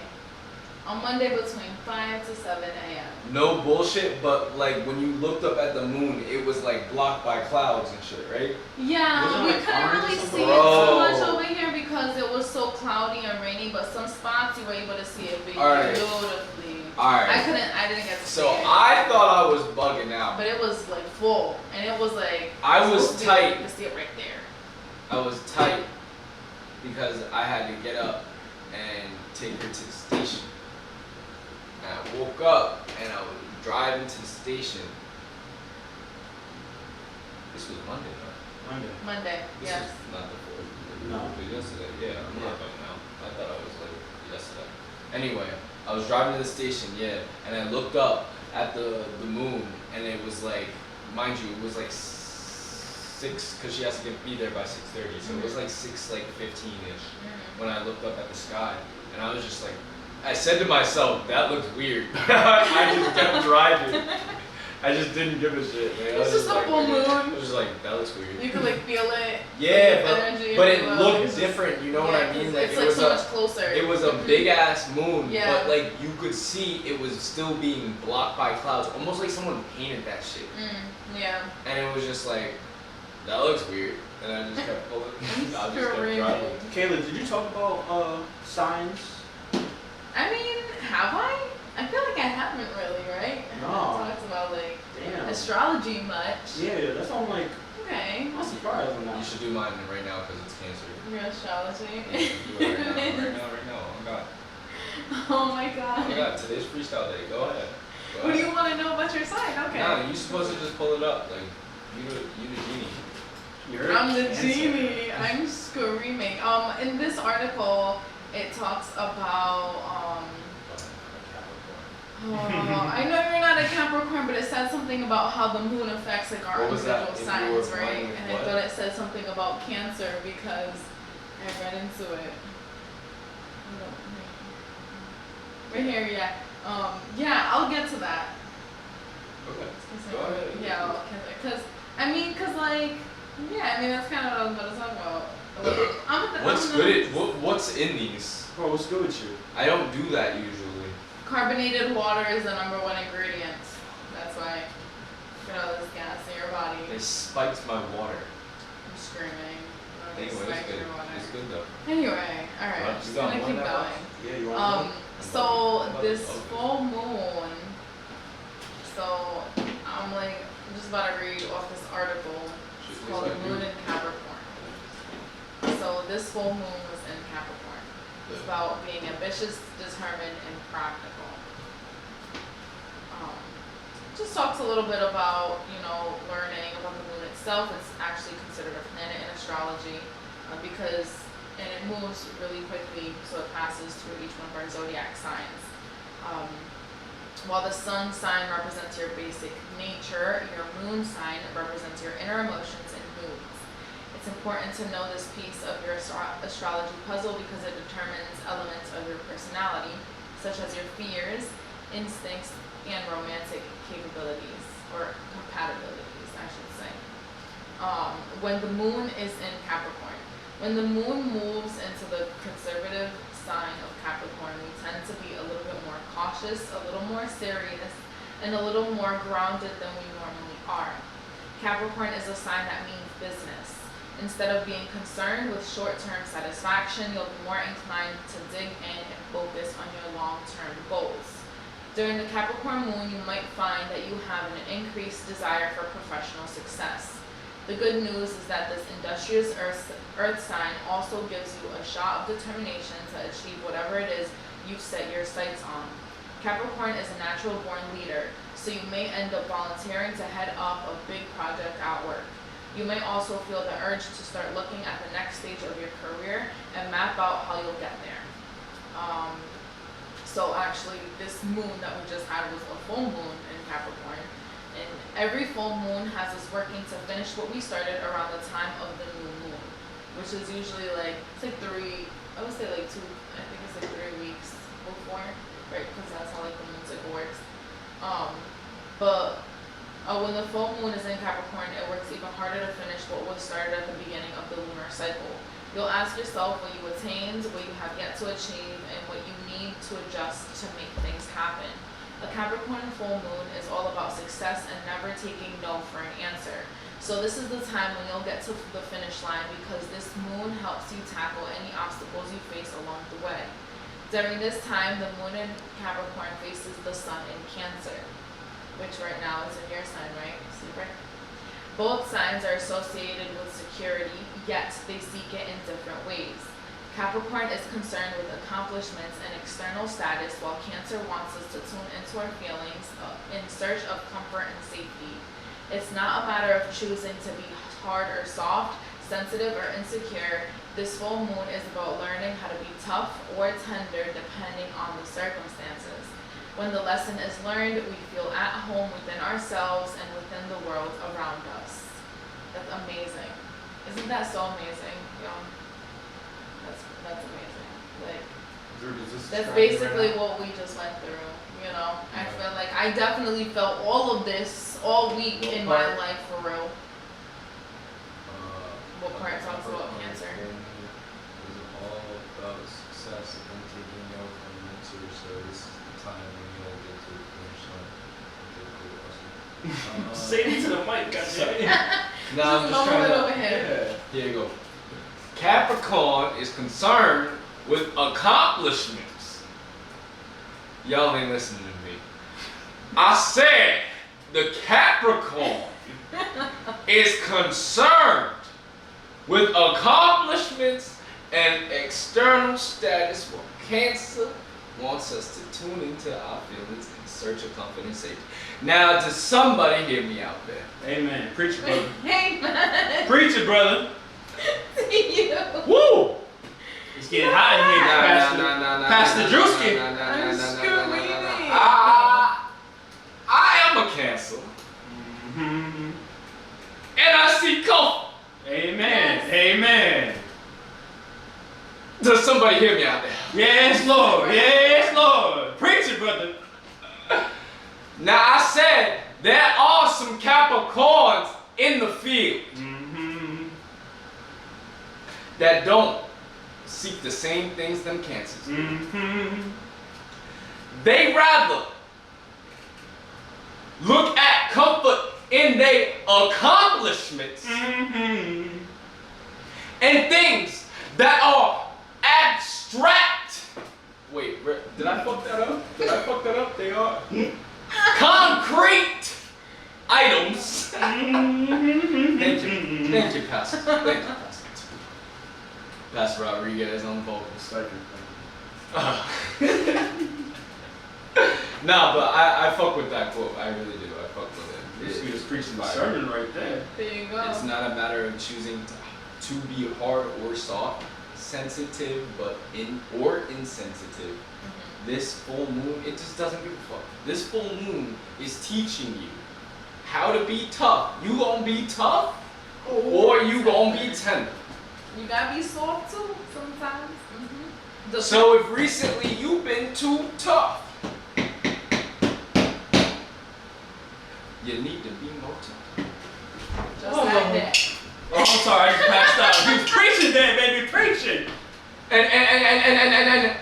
On Monday between 5 to 7 a.m.
No bullshit, but like when you looked up at the moon, it was like blocked by clouds and shit, right?
Yeah,
Wasn't it
we
like
couldn't
orange or
really
something?
see it
Bro.
too much over here because it was so cloudy and rainy, but some spots you were able to see it
Alright.
beautifully.
Alright.
I didn't get to see
So
it.
I thought I was bugging out.
But it was like full, and it was like
I was
so big,
tight.
You could see it right there.
I was tight because I had to get up and take her to the station. And I woke up and I was driving to the station. This was Monday, right?
Monday.
Monday,
This
yes.
was not the 4th.
No.
It was yesterday. Yeah, I'm
Yeah.
not bugging out. I thought I was like yesterday. Anyway, I was driving to the station, yeah, and I looked up at the moon, and it was like, mind you, it was like 6, because she has to be there by 6:30, so it was like 6:15ish when I looked up at the sky, and I was just like, I said to myself, that looks weird. I just kept driving. I just didn't give a shit, man. I was
It's just a
like,
full moon.
I was just like, that looks weird.
You could like feel it.
Yeah,
like, the energy
but
of
it
the
looked
glow.
different, you know what I mean?
It's
it
like
was
so
a,
much closer.
it was a big ass moon,
Yeah.
but like you could see it was still being blocked by clouds, almost like someone painted that shit.
Yeah.
And it was just like, that looks weird. And I just kept pulling. I just kept
Screaming.
driving.
Kayla, did you talk about signs?
I mean, have I? I feel like I haven't really, right? I
No.
haven't talked about like
Damn.
astrology much.
Yeah, that's why I'm like,
Okay.
I'm surprised when
You
that.
should do mine right now because it's cancer.
Your astrology.
You should do it right now. Oh God.
Oh my
Oh
god.
God, today's freestyle day. Go ahead. Go
What do
ahead.
you want to know about your sign? Okay.
Nah, you supposed to just pull it up. Like, you the genie.
You're
I'm the
Cancer.
genie. I'm screaming. In this article, it talks about I know you're not a Capricorn, but it said something about how the moon affects like our
What was that?
individual
If you were
signs, right?
born with
And
what?
I thought it said something about Cancer because I read into it. Right here, yeah. Yeah, I'll get to that.
Okay. Go ahead.
Yeah, I'll because like, yeah, I mean that's kind of what I was about to talk about.
What's in these?
Bro, what's good with you?
I don't do that usually.
Carbonated water is the #1 ingredient. That's why you know this gas in your body.
They spiked my water.
I'm screaming.
Anyway, it's
Spike
good.
your water.
It's good though.
Anyway, alright,
Well,
just
you got
gonna
one
keep
that
going.
Yeah, you want
So this full moon, so I'm just about to read off this article. It's called The Moon in Capricorn. So this full moon was in Capricorn. It's about being ambitious, determined, and practical. Just talks a little bit about, learning about the moon itself. It's actually considered a planet in astrology because and it moves really quickly, so it passes through each one of our zodiac signs. While the sun sign represents your basic nature, your moon sign represents your inner emotions and moods. It's important to know this piece of your astrology puzzle because it determines elements of your personality, such as your fears, instincts, and romantic capabilities, or compatibilities, I should say. When the moon is in Capricorn. When the moon moves into the conservative sign of Capricorn, we tend to be a little bit more cautious, a little more serious, and a little more grounded than we normally are. Capricorn is a sign that means business. Instead of being concerned with short-term satisfaction, you'll be more inclined to dig in and focus on your long-term goals. During the Capricorn moon, you might find that you have an increased desire for professional success. The good news is that this industrious earth sign also gives you a shot of determination to achieve whatever it is you've set your sights on. Capricorn is a natural born leader, so you may end up volunteering to head up a big project at work. You may also feel the urge to start looking at the next stage of your career and map out how you'll get there. So actually, this moon that we just had was a full moon in Capricorn. And every full moon has us working to finish what we started around the time of the new moon, which is usually like, it's like 3 weeks before, right? Because that's how like the moon cycle works. When the full moon is in Capricorn, it works even harder to finish what was started at the beginning of the lunar cycle. You'll ask yourself what you attained, what you have yet to achieve, and what you need to adjust to make things happen. A Capricorn full moon is all about success and never taking no for an answer. So this is the time when you'll get to the finish line because this moon helps you tackle any obstacles you face along the way. During this time, the moon in Capricorn faces the sun in Cancer, which right now is in your sign, right? Libra. Both signs are associated with security, yet they seek it in different ways. Capricorn is concerned with accomplishments and external status, while Cancer wants us to tune into our feelings in search of comfort and safety. It's not a matter of choosing to be hard or soft, sensitive or insecure. This full moon is about learning how to be tough or tender depending on the circumstances. When the lesson is learned, we feel at home within ourselves and within the world around us. That's amazing. Isn't that so amazing? That's amazing. Like,
Drew, does this
that's
describe you
basically
right now?
what we just went through. You know, I feel like I definitely felt all of this all week
What
in my
part?
life for real. What part talks about Cancer?
Is all about success and then taking no from the answer. So this is the time when you'll get to the finish line. Okay, cool, awesome.
Say it to the mic, goddammit.
No, I'm just
Just
trying
mumble it
to.
over here.
Here you go. Capricorn is concerned with accomplishments. Y'all ain't listening to me. I said the Capricorn is concerned with accomplishments and external status, while Cancer wants us to tune into our feelings in search of comfort and safety. Now, does somebody hear me out there?
Amen. Preach it, brother.
Hey man,
Preach it, brother.
see you.
Woo! It's getting hot in here, Pastor Drewski.
I'm screaming.
I am a Cancer,
Mm-hmm.
and I see comfort.
Amen. Amen.
Does somebody hear me out there?
Yes, Lord. Yes, Lord. Preach it, brother.
Now, I said there are some Capricorns in the field
Mm-hmm.
that don't seek the same things them Cancers.
Mm-hmm.
They rather look at comfort in their accomplishments
Mm-hmm.
and things that are abstract. Wait, did I fuck that up? Did I fuck that up? They are concrete items. Thank you. Thank you, Pastor. Thank you, Pastor. Pastor Rodriguez on vocals. Nah, but I fuck with that quote. I really do. I fuck with it.
He was preaching the sermon right there.
There you go.
It's not a matter of choosing to be hard or soft. It's sensitive or insensitive. This full moon, it just doesn't give a fuck. This full moon is teaching you how to be tough. You gonna be tough, or you gonna be tender.
You gotta be soft too sometimes.
So if recently you've been too tough, you need to be more tough.
Just like that.
Oh, I'm sorry, I just passed out. He was preaching there, baby, preaching.
And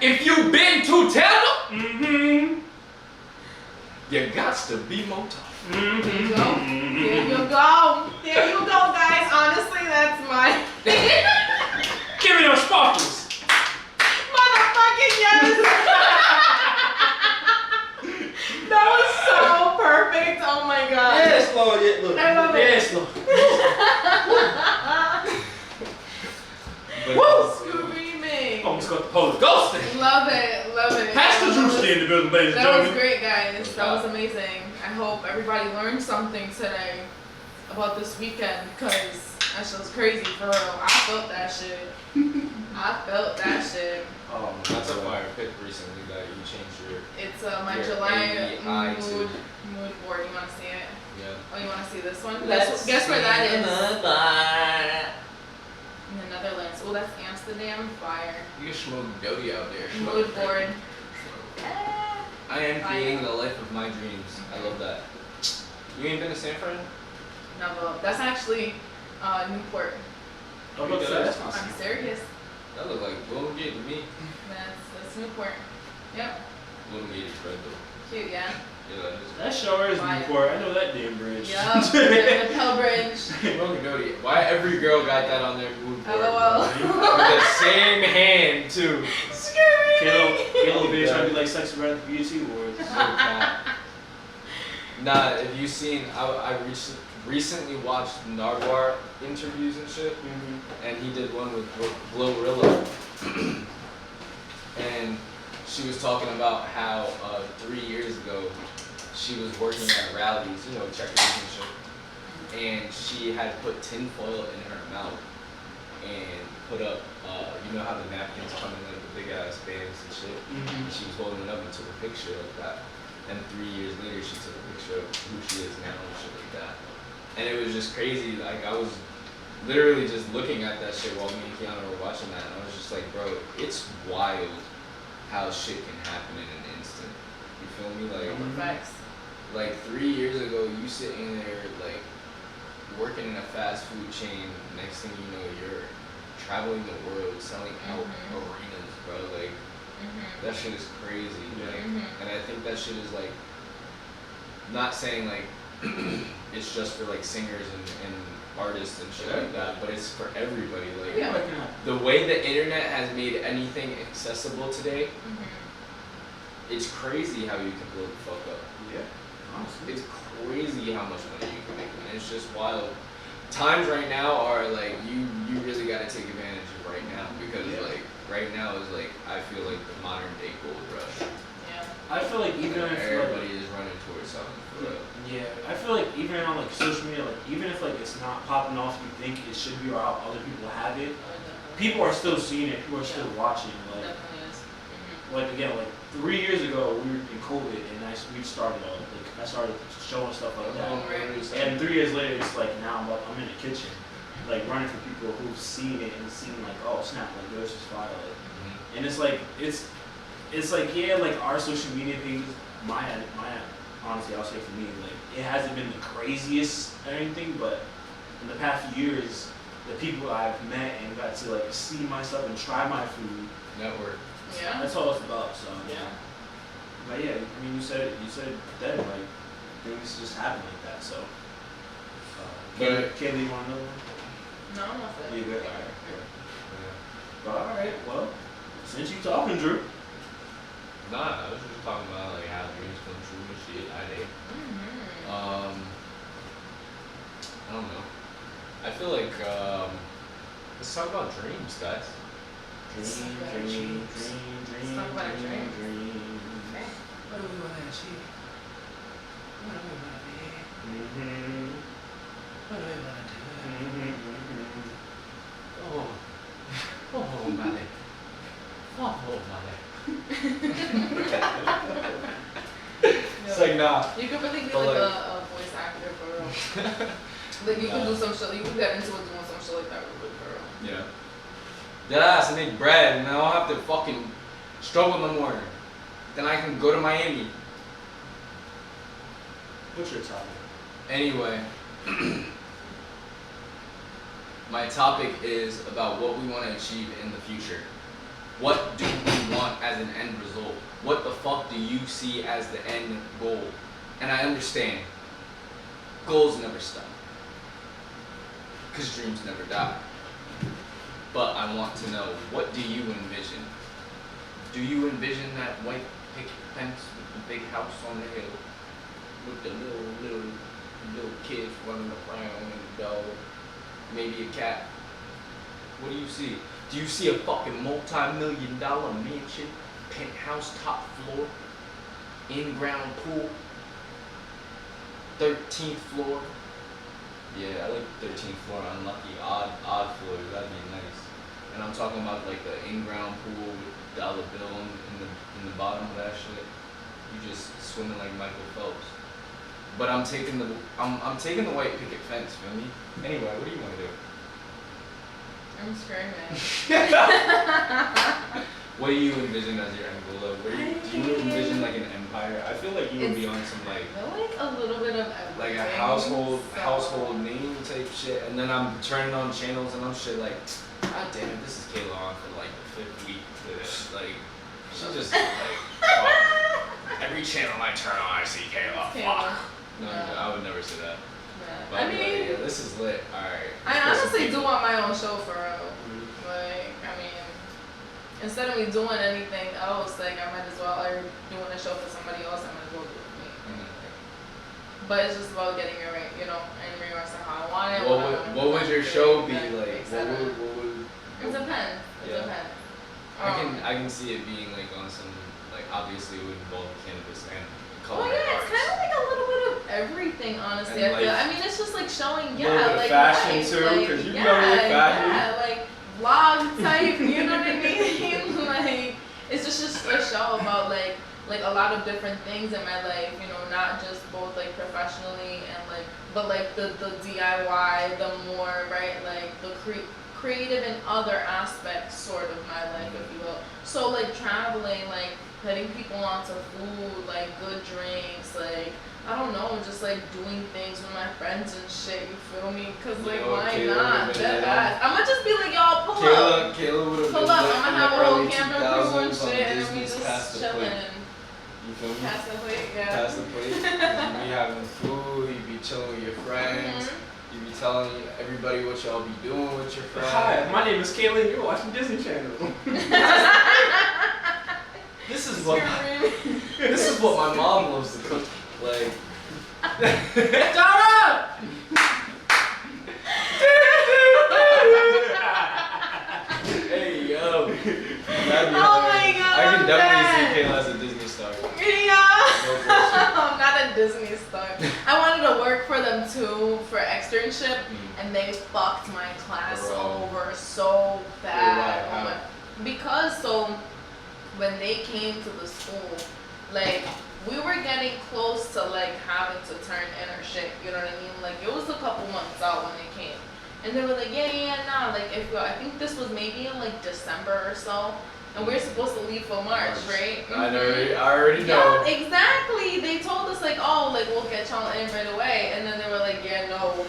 if you've been too tender,
Mm-hmm.
you got to be more tough.
There you go. There you go. There you go, guys. Honestly, that's my
Give me those sparkles.
motherfucking yes. That was so perfect. Oh my god.
Yes, Lord. Yeah, look.
I love it.
Yes, Lord.
Woo!
Screaming.
Almost got the Holy Ghost in.
Love it. Love it.
Pastor Drewski in the building, ladies and
That was
gentlemen.
great, guys. That was amazing. I hope everybody learned something today about this weekend because that shit was crazy for real. I felt that shit. I felt that shit.
Oh,
That's a fire pick recently that you changed your.
It's my
Your
July
AEI to-
mood board. You want to see it?
Yeah.
Oh, you want to see this one?
Let's
Guess where that
see
is?
the
In the Netherlands. Oh, that's Amsterdam. Fire.
You can smoke Dodie out there.
Mood board.
I am creating the life of my dreams. I love that. You ain't been to San Fran?
No, but that's actually Newport.
I'm about to say, that's not
I'm serious.
That look like Golden Gate to me.
That's Newport. Yep.
Golden Gate is red though.
Cute, yeah.
Yeah, that is.
That sure is
Fire.
Newport. I know that damn bridge.
Yup. The Pell Bridge.
Smoking Dodie. Why every girl got that on their mood board?
LOL.
With the same hand too.
Caleb bitch trying to be like Sex Red BET Awards.
So fat. Nah, if you seen, I recently watched Nardwar interviews and shit, and he did one with Glorilla, and she was talking about how 3 years ago she was working at rallies, you know, checkers and shit, and she had put tinfoil in her mouth and put up, you know how the napkins come in like the big ass bands and shit. She was holding it up and took a picture of that. And 3 years later, she took a picture of who she is now and shit like that. And it was just crazy. Like, I was literally just looking at that shit while me and Kiana were watching that. And I was just like, bro, it's wild how shit can happen in an instant. You feel me?
Facts.
Like 3 years ago, you sitting there, like, working in a fast food chain. Next thing you know, you're traveling the world, selling out arenas, bro. Like, that shit is crazy. Like, and I think that shit is like, not saying like it's just for like singers and artists and shit like that, but it's for everybody. Like, the way the internet has made anything accessible today, it's crazy how you can blow the fuck up.
Yeah, honestly.
It's crazy how much money you can make, and it's just wild. Times right now are like you really gotta take advantage of right now because like right now is like I feel like the modern day gold rush.
Yeah.
I feel like even if
everybody is running towards something for real.
Yeah, I feel like even on like social media, like even if like it's not popping off, you think it should be or how other people have it, people are still seeing it. People are still watching. Like,
Definitely is.
like again, like 3 years ago we were in COVID and we started like I started showing stuff like that. And 3 years later, it's like now I'm in the kitchen, like running for people who've seen it and seen like, oh snap, like yours is fire, like, and it's like yeah, like our social media pages, my honestly, I'll say for me, like it hasn't been the craziest or anything, but in the past few years, the people I've met and got to like see my stuff and try my food,
Network.
Yeah.
that's all it's about. So
Yeah.
but yeah, I mean, you said it then, like, things just happen like that, so. Kaylee, you want another one?
No, I'm not
You
good.
good? Alright, But alright, well, since you talking, Drew.
Nah, I was just talking about like how dreams come true and shit. I don't know. I feel like let's talk about dreams, guys.
Let's talk about our dreams.
What do we want to achieve? What do we want to be? What do we want to do? Oh, my like, nah.
You could really be
But
like
like-
a voice actor for real. Like you could do some shit. You could get into it doing some shit like that really for real.
Yeah. Dead ass and make bread, and I don't have to fucking struggle no more. Then I can go to Miami.
What's your topic?
Anyway, my topic is about what we want to achieve in the future. What do we want as an end result? What the fuck do you see as the end goal? And I understand, goals never stop. Because dreams never die. But I want to know, what do you envision? Do you envision that white picket fence with the big house on the hill? With the little kids running around and a dog, maybe a cat? What do you see? Do you see a fucking multi-million-dollar mansion, penthouse, top floor, in-ground pool, 13th floor? Yeah, I like 13th floor. Unlucky, odd floors. That'd be nice. And I'm talking about like the in-ground pool with dollar bill in the bottom of that shit. You just swimming like Michael Phelps. But I'm taking the white picket fence. Feel me? Anyway, what do you want to do?
I'm screaming.
What do you envision as your end goal? Do you envision like an empire? I feel like you would be on some like
I feel like a little bit of everything.
like a household name type shit, and then I'm turning on channels and I'm shit like, God damn it, this is Kayla on for like the 5th week. Like, she just like, fuck. Every channel I turn on, I see Kayla.
Kayla.
Fuck. No, I would never say that.
Yeah.
But
I
I'd be
mean,
like, yeah, this is lit. All right.
I honestly do want my own show for real.
Mm-hmm.
Like, I mean, instead of me doing anything else, like I might as well, or doing a show for somebody else, I might as well do it for me.
Mm-hmm.
But it's just about getting it right, you know, in regards to how I want it.
What would your show be like?
It depends. It
Yeah.
depends.
I can see it being like on some like, obviously it would involve cannabis and
Oh
culinary
yeah, it's
arts.
kind of like a little bit of everything, honestly.
And
I feel.
like-
I mean, it's just like showing,
little
yeah,
bit of
like
fashion
life,
too,
like,
'cause you
yeah,
know you're fashion.
yeah, like vlog type. You know what I mean? Like, it's just a show about like a lot of different things in my life. You know, not just both like professionally and like, but like the DIY, the more right, like the creative and other aspects sort of my life, if you will. So like traveling, like putting people onto food, like good drinks, like I don't know, just like doing things with my friends and shit. You feel me? Cause like
Yo,
why
Kayla
not?
would've been
That
lit
bad. I'ma just be like, y'all pull up.
Kayla would have
Pull
been
up,
lit
I'ma
in
have
the
a whole
early
camper crew and
2000s on
shit, and then we
Disney's
just
Pass the
chilling
Plate.
and
You feel me?
pass the plate, yeah.
Pass the plate. You be having food. You be chilling with your friends.
Mhm.
You be telling everybody what y'all be doing with your friends.
Hi, my name is Kayla and you're watching Disney Channel.
This is what
Screaming.
this is what my mom loves to cook. Like. Hey yo. That'd be
Oh my
hilarious.
God,
I can definitely
man.
see Kayla as a Disney star.
Yeah. I'm not a Disney star. I wanted to work for them too for externship, and they fucked my class
Bro.
over so bad.
Why?
Oh my, because so when they came to the school, like we were getting close to like having to turn in our shit. You know what I mean? Like it was a couple months out when they came, and they were like, yeah, nah. Like if I think this was maybe in like December or so. And we're supposed to leave for March, right?
I
Mhm.
already know.
Yeah, exactly. They told us like, oh, like we'll get y'all in right away, and then they were like, yeah, no.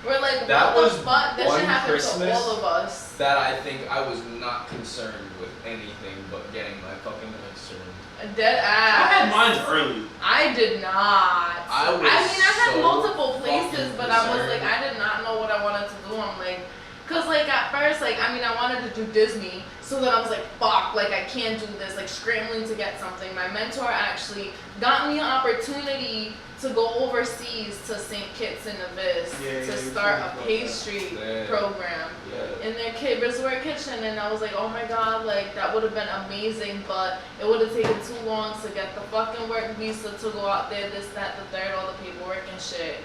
We're like,
That
what
was
the fuck? That
one
should happen
Christmas
to all of us.
That I think I was not concerned with anything but getting my fucking legs turned.
Dead
I
ass.
had mine early.
I did not.
I was
mean, I had
so
multiple places,
fucking
but I was
concerned.
like, I did not know what I wanted to do. I'm like, cause like at first, like I mean, I wanted to do Disney, so then I was like, fuck, like I can't do this, like scrambling to get something. My mentor actually got me an opportunity to go overseas to St. Kitts and Nevis
Yeah,
to
you
start
told me
a
about
pastry
that.
program
Yeah.
in their kid resort kitchen, and I was like, oh my god, like that would have been amazing, but it would have taken too long to get the fucking work visa to go out there, this, that, the third, all the paperwork and shit.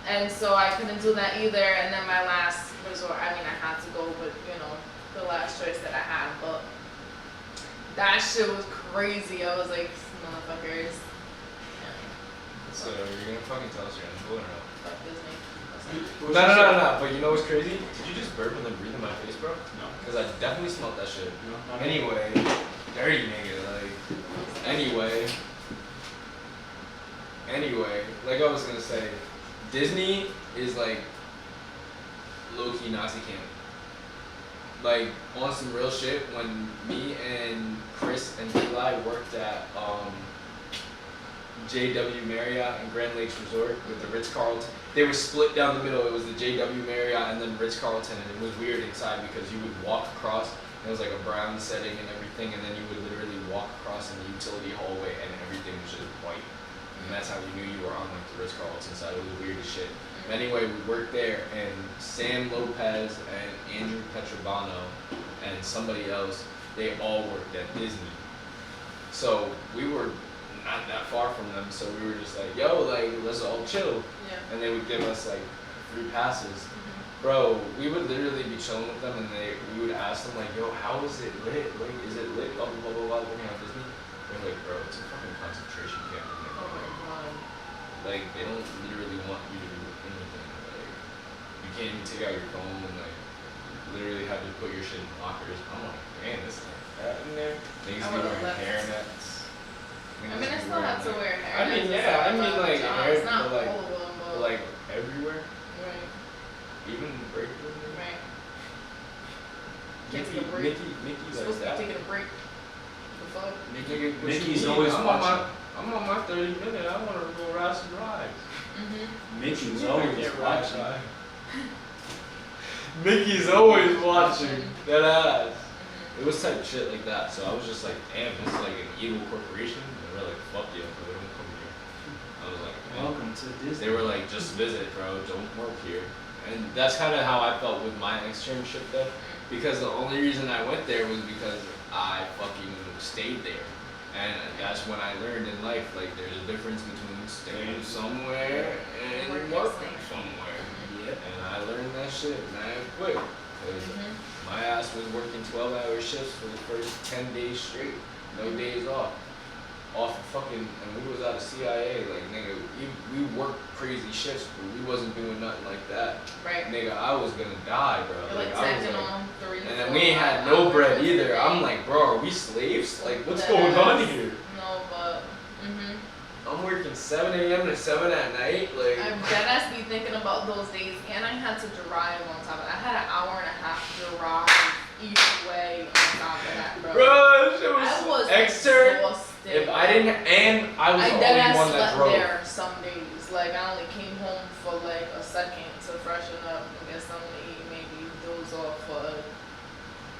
And so I couldn't do that either, and then my last resort, I mean, I had to go with, you know, the last choice that I had, but that shit was crazy. I was like, motherfuckers.
So you're gonna fucking tell us your end goal or no?
Fuck Disney.
No. But you know what's crazy? Did you just burp and then breathe in my face, bro?
No.
Cause I definitely smelled that shit.
No, not
Anyway, dirty nigga. Like, anyway, like I was gonna say, Disney is like low-key Nazi camp. Like on some real shit, when me and Chris and Eli worked at JW Marriott and Grand Lakes Resort with the Ritz-Carlton. They were split down the middle. It was the JW Marriott and then Ritz-Carlton, and it was weird inside because you would walk across, and it was like a brown setting and everything, and then you would literally walk across in the utility hallway and everything was just white. And that's how you knew you were on like the Ritz-Carlton side. It was weird as shit. But anyway, we worked there, and Sam Lopez and Andrew Petrobano and somebody else, they all worked at Disney. So we were not that far from them, so we were just like, yo, like, let's all chill.
Yeah.
And they would give us like free passes. Bro, we would literally be chilling with them, and we would ask them like, yo, how is it lit? Like, is it lit? Blah, blah, blah, blah, blah, working at Disney. They're like, bro, it's a fucking concentration camp.
Oh my god.
Like, they don't literally want you to do anything. Like, you can't even take out your phone, and like, literally have to put your shit in lockers. I'm like, man, this is like that in there. Niggas
I
be
would've
wearing
left.
hairnets.
I mean, I still have to wear hair.
I mean, yeah, I mean, like,
it's not
like,
all of them, but
like everywhere,
right,
even break room.
right.
Mickey,
Taking a break.
Mickey
Supposed
like
to be
that.
taking a break. The fuck?
Nigga, what you
Mickey's
mean?
always
I'm on my 30 minute. I want to go ride some rides.
Mickey's
I
always
can't ride
watching.
ride. Mickey's always watching that ass. It was type of shit like that. So I was just like, damn, this is like an evil corporation. And we're like, fuck you, bro, don't come here. I was like, man.
Welcome to Disney.
They were like, just visit, bro, don't work here. And that's kind of how I felt with my externship though. Because the only reason I went there was because I fucking stayed there. And that's when I learned in life, like, there's a difference between staying somewhere and working somewhere.
Yep.
And I learned that shit mad quick. Cause my ass was working 12-hour shifts for the first 10 days straight. No days off. Off of fucking, and we was out of CIA, like, nigga, we worked crazy shifts, but we wasn't doing nothing like that.
Right.
Nigga, I was gonna die, bro.
You're like
I was
tagging
like,
on 3,
and then
4,
we ain't had
5
no
hours
bread
a
either.
day.
I'm like, bro, are we slaves? Like, what's
That
going on
ass.
here?
No, but
I'm working 7 a.m. to 7 at night, like.
I'm dead ass be thinking about those days, and I had to drive on top of it. I had an hour and a half drive each way on top of that, bro.
Bro, that shit
I was
external.
exhausted.
If I didn't, and I was the
dead
only
ass
one that
slept
drove.
there some days. Like, I only came home for like a second to freshen up and get something to eat, maybe doze off for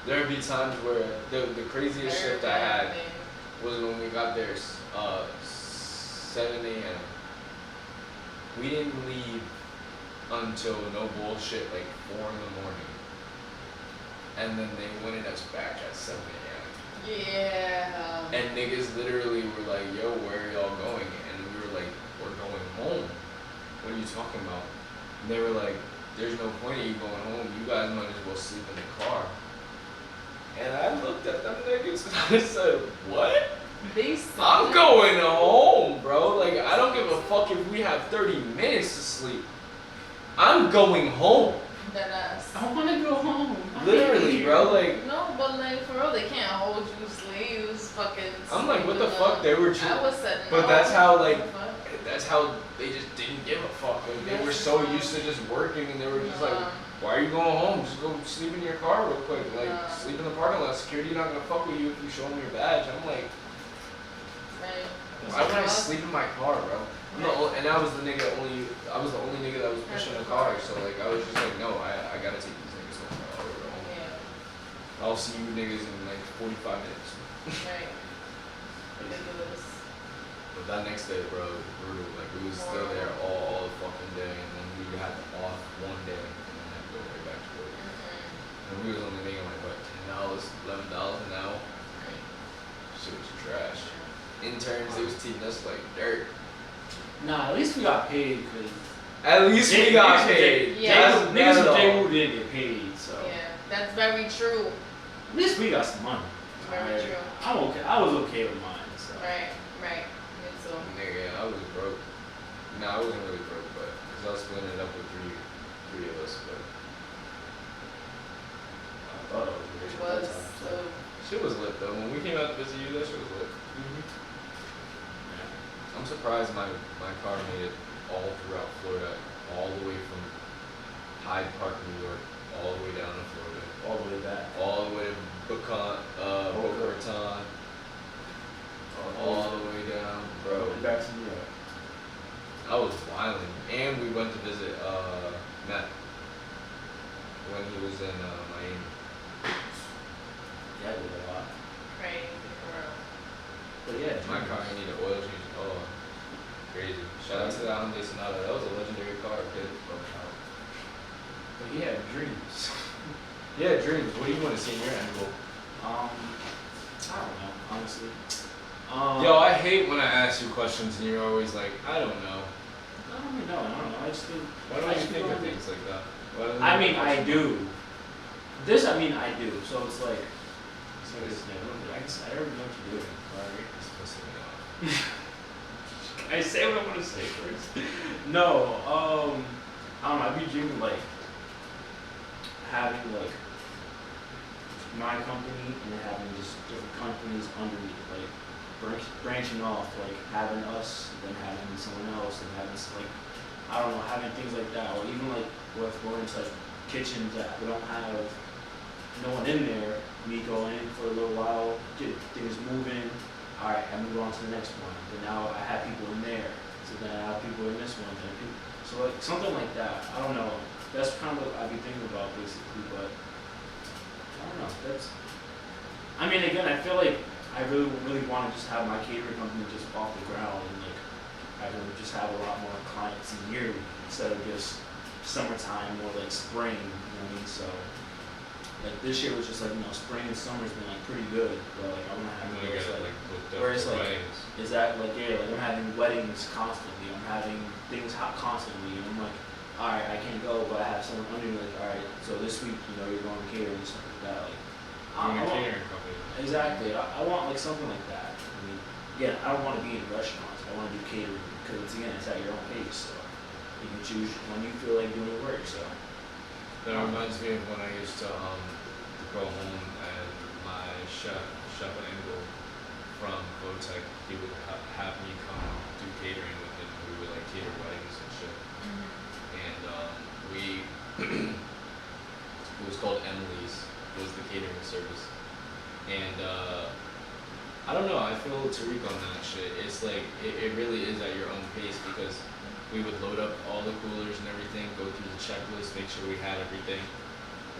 There would be times where the craziest shift I had
everything.
was when we got there 7 a.m. We didn't leave until, no bullshit, like 4 in the morning. And then they wanted us back at 7 a.m.
Yeah.
And niggas literally were like, yo, where are y'all going? And we were like, we're going home. What are you talking about? And they were like, there's no point in you going home. You guys might as well sleep in the car. And I looked at them niggas and I said, what?
They
I'm going home, bro. Like, I don't give a fuck if we have 30 minutes to sleep. I'm going home.
Dead ass.
I want to go home.
Literally, bro. Like,
No, but like for real, they can't hold you slaves. Fucking.
I'm like, what the
sleeping
fuck?
up.
They were
I
chill.
was setting
But
up.
that's how, like,
What the fuck?
that's how they just didn't give a fuck. Like, they were so used to just working, and they were just like, why are you going home? Just go sleep in your car real quick. Like, sleep in the parking lot. Security not gonna fuck with you if you show them your badge. I'm like,
Right.
why would I sleep in my car, bro? And I was the only nigga that was pushing the car. So like, I was just like, no, I gotta take these niggas home. Bro. I'll go home.
Yeah.
I'll see you niggas in like 45 minutes.
Right. Ridiculous.
But that next day, bro, was brutal. Like, we was still there all the fucking day, and then we had off one day, and then had to go right back to work. And we was only making like, what, $10, $11 an hour? Shit was trash. Interns, they was teaching us like dirt.
Nah, at least we got paid because
At least we got paid.
Yeah.
niggas
That's
with
all.
J didn't get paid, so
Yeah, that's very true.
at least we got some money.
Very
Alright.
true.
I'm okay. I was okay with mine. So.
Right, right. Me too.
Nigga, I was broke. No, I wasn't really broke, but because I was splitting it up with three of us, but
I thought I was
It
rich at
was
that time.
so.
shit was lit though. When we came out to visit you, that shit was lit. I'm surprised my car made it all throughout Florida, all the way from Hyde Park, New York, all the way down to Florida,
All the way back.
all the way to Boca Raton, all the way down, bro.
Back to New York.
I was wilding, and we went to visit Matt when he was in Miami.
Yeah, I did a lot.
Crazy world.
But yeah,
My car, I need an oil change. Oh, crazy! Shout out to the Hyundai Sonata. That was a legendary car, kid.
But he had dreams.
Yeah, dreams. What do you want to see in your end goal?
I don't know, honestly.
Yo, I hate when I ask you questions and you're always like, I don't know.
I don't really know. I don't know. I just think.
Why don't
I
you
just
think
feel
of
like-
things like that? Why don't
I
you
mean,
think
I
of-
do. This, I mean, I do. So it's like.
So it's never.
I guess I already know what you're doing. Alright.
It's pissing me off.
I say what I want to say first. No, I don't know. I'd be dreaming like having like my company and then having just different companies underneath, like branching off, like having us, then having someone else, and having like I don't know, having things like that, or even like with going into like kitchens that we don't have no one in there. Me go in for a little while, get things moving. All right, I move on to the next one. But now I have people in there, so then I have people in this one. Then people, so like something like that. I don't know. That's kind of what I'd be thinking about basically. But I don't know. That's. I mean, again, I feel like I really want to just have my catering company just off the ground and like I can just have a lot more clients yearly instead of just summertime or like spring. You know what I mean? So. Like this year was just like, spring and summer's been like pretty good, but like I want to have
I'm gonna
those,
get it
like,
like booked up
where it's
for
like-
weddings.
is that like, yeah, like I'm having weddings constantly, I'm having things hot constantly, and I'm like, alright, I can't go, but I have someone under me like, alright, so this week, you're going to catering and stuff like that, like, I
I'm a
want-
catering company.
exactly, I want like something like that. I mean, again, I don't want to be in restaurants, I want to do catering, because it's, again, it's at your own pace, so you can choose when you feel like doing the work, so.
That reminds me of when I used to go home and my chef Angle from Votech, he would have me come do catering with him. We would like cater weddings and shit. And it was called Emily's, was the catering service. And I don't know, I feel Tariq on that shit. It's like, it really is at your own pace because we would load up all the coolers and everything, go through the checklist, make sure we had everything.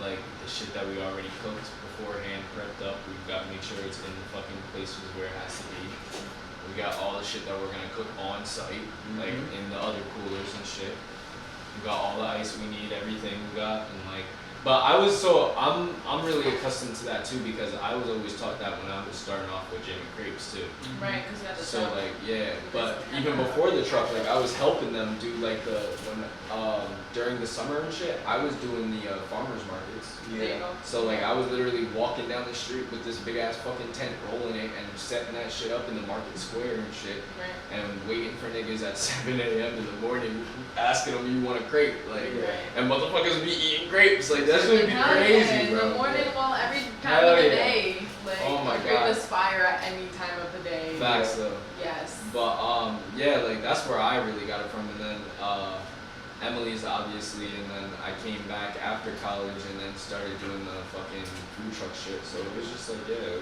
Like the shit that we already cooked beforehand, prepped up, we've got to make sure it's in the fucking places where it has to be. We got all the shit that we're gonna cook on site, like in the other coolers and shit. We got all the ice we need, everything we got, and like. But I'm really accustomed to that too because I was always taught that when I was starting off with Jamie Crepes too.
Right, because you have the
So
truck.
like but even before the truck, like I was helping them do like during the summer and shit, I was doing the farmers markets.
There you go.
So like I was literally walking down the street with this big ass fucking tent, rolling it and setting that shit up in the market square and shit,
Right.
and waiting for niggas at 7 a.m. in the morning, asking them you want a crepe, like,
Right.
and motherfuckers be eating grapes, like that's gonna be
Hell yeah,
crazy,
in
bro.
the morning, well, every time
Hell
of the
yeah.
day. Like,
Oh my
you're
God.
aspire at any time of the day.
Facts though.
Yes.
But yeah, like that's where I really got it from, and then Emily's obviously, and then I came back after college and then started doing the fucking food truck shit. So it was just like, yeah,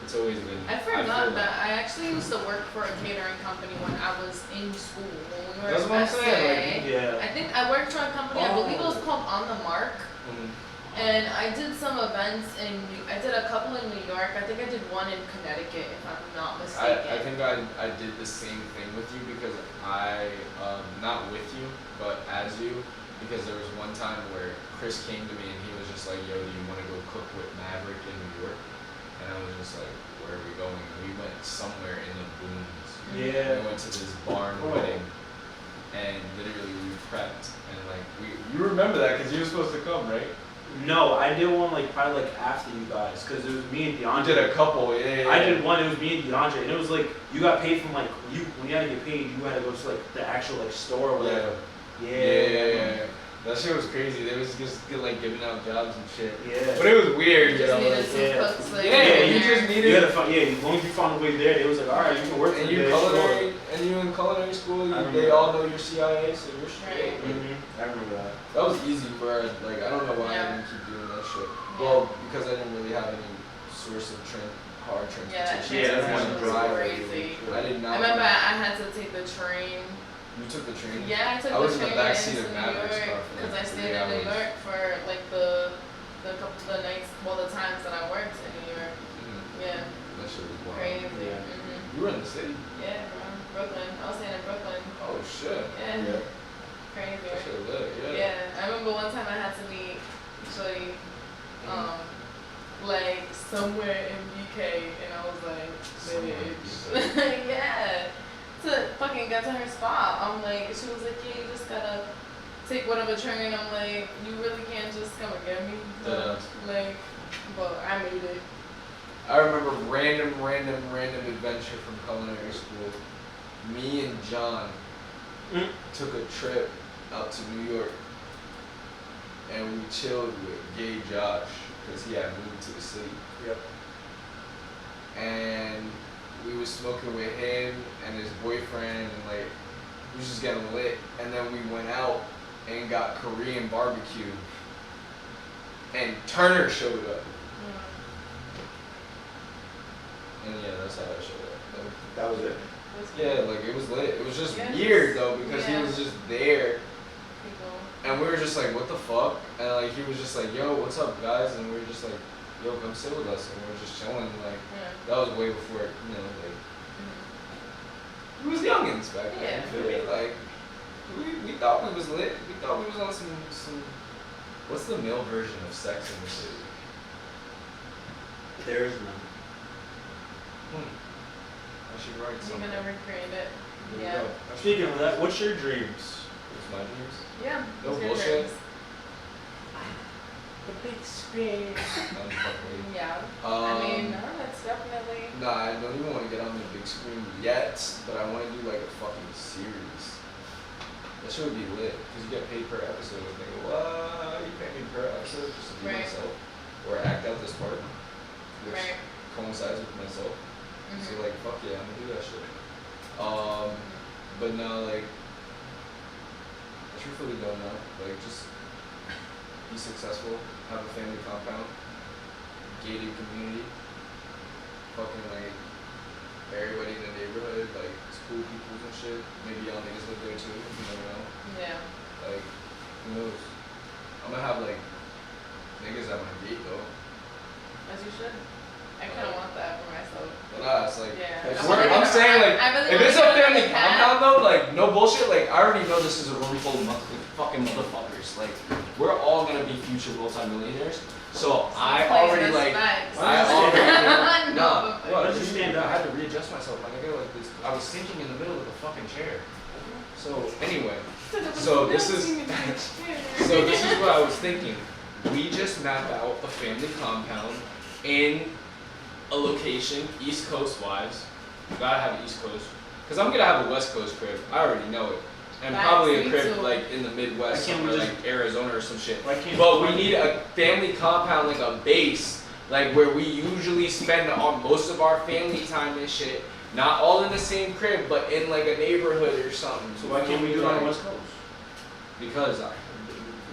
it's always been.
I
feel
forgot that I actually used to work for a catering company when I was in school. When we were
That's
in
what I'm
SA.
saying,
Yeah.
I think I worked for a company, I believe it was
Oh.
called On the Mark. And I did some events I did a couple in New York. I think I did one in Connecticut, if I'm not mistaken.
I think I did the same thing with you because not with you, but as you, because there was one time where Chris came to me and he was just like, yo, do you want to go cook with Maverick in New York? And I was just like, where are we going? And we went somewhere in the boons.
Yeah.
We went to this barn
Oh.
wedding and literally we prepped and like, you remember that because you were supposed to come, right?
No, I did one like probably like after you guys, cause it was me and DeAndre.
I did a couple, yeah.
I did one. It was me and DeAndre, and it was like you got paid from like you when you had to get paid, you had to go to like the actual like store or whatever.
Yeah. That shit was crazy. They was just like giving out jobs and shit.
Yeah.
But it was weird,
You
you
just
know.
needed
Like,
some
yeah.
cooks, like,
yeah,
in
you
there.
just
You
needed.
had to find, yeah, as long as you found a way there, they was like, all right, you can work for
And
the
you
day,
culinary, and you in culinary school,
I remember
they
that.
all know your CIA, so you're straight.
Right.
Mm-hmm. I remember that.
That was easy for like I don't know why
Yeah.
I didn't keep doing that shit. Well, because I didn't really have any source of hard
Yeah, that
transportation.
Yeah, that's
transportation was
drive.
crazy.
I did not.
I remember I had to take the train.
You took the train.
Yeah, I took
I
the
was in the
train
back
into
seat of
New
Maverick's
York
car for
because
like
I
3
stayed in New
hours.
York for like the couple the nights, well the times that I worked in New York.
Mhm.
Yeah,
That shit was wild.
crazy.
Yeah.
Mhm.
You were in the city?
Yeah, from Brooklyn. I was staying in Brooklyn.
Oh shit.
Yeah,
Yeah.
crazy.
That shit was lit, yeah.
Yeah, I remember one time I had to meet Shorty, like somewhere in BK, and I was like,
Somewhere in
bitch. Yeah, to fucking get to her spot. I'm like, she was like, yeah, you just gotta take whatever train. I'm like, you really can't just come and get me. Like, but I made it.
I remember random adventure from culinary school. Me and John took a trip out to New York, and we chilled with Gay Josh because he had moved to the city.
Yep.
And we was smoking with him and his boyfriend, and like we was just getting lit. And then we went out and got Korean barbecue, and Turner showed up. And yeah, that's how I showed up.
That was it.
Yeah, like it was lit. It was just
Yeah,
weird though because
yeah.
he was just there,
People.
and we were just like, what the fuck? And like he was just like, yo, what's up, guys? And we were just like, yo, come sit with us. And we were just chilling. Like
Yeah.
that was way before, you know, like
Mhm.
we was youngins back then.
Yeah.
You feel me? Like we thought we was lit. We thought we was on some. What's the male version of Sex in the City?
There is none.
I should write
You're
something.
gonna recreate it.
There we
Yeah.
go.
Speaking of that, what's your dreams?
What's my dreams?
Yeah.
No
it's your
bullshit.
dreams.
The big screen.
I'm fucking.
Yeah. I mean, no, that's definitely.
Nah, I don't even want to get on the big screen yet, but I want to do like a fucking series. That shit would be lit, because you get paid per episode. And they go, what? You pay me per episode just to be
Right.
myself? Or act out this part, which
Right.
coincides with myself.
Mhm.
So like, fuck yeah, I'm gonna do that shit. But no, like, I truthfully don't know. Like, just be successful, have a family compound, gated community, fucking like everybody in the neighborhood, like school people and shit. Maybe y'all niggas live there too. You never know.
Yeah.
Like, who knows? I'm gonna have like niggas at my gate though.
As you should. I kind of want that for myself.
But nah, it's like,
Yeah.
like,
I
we're-
wanna
I'm
get
saying like,
I really
if
wanna
it's
get
a
another
family
cat.
compound though, like no bullshit. Like I already know this is a room full of fucking motherfuckers. Like we're all gonna be future multimillionaires. So I
Place
already
this
like,
back.
I already
No,
nah.
but-
What?
Why did you stand up?
I had to readjust myself. Like I get like this. I was thinking in the middle of the fucking chair. So anyway, so this is so this is what I was thinking. We just map out a family compound in a location, East Coast wise. Gotta have East Coast. Cause I'm gonna have a West Coast crib. I already know it. And
Facts,
probably a
me
crib
too.
like in the Midwest,
Why can't we
somewhere
just-
like Arizona or some shit.
Why can't
But we need a family compound, like a base, like where we usually spend most of our family time and shit. Not all in the same crib, but in like a neighborhood or something.
So why can't we do it on the West Coast?
Because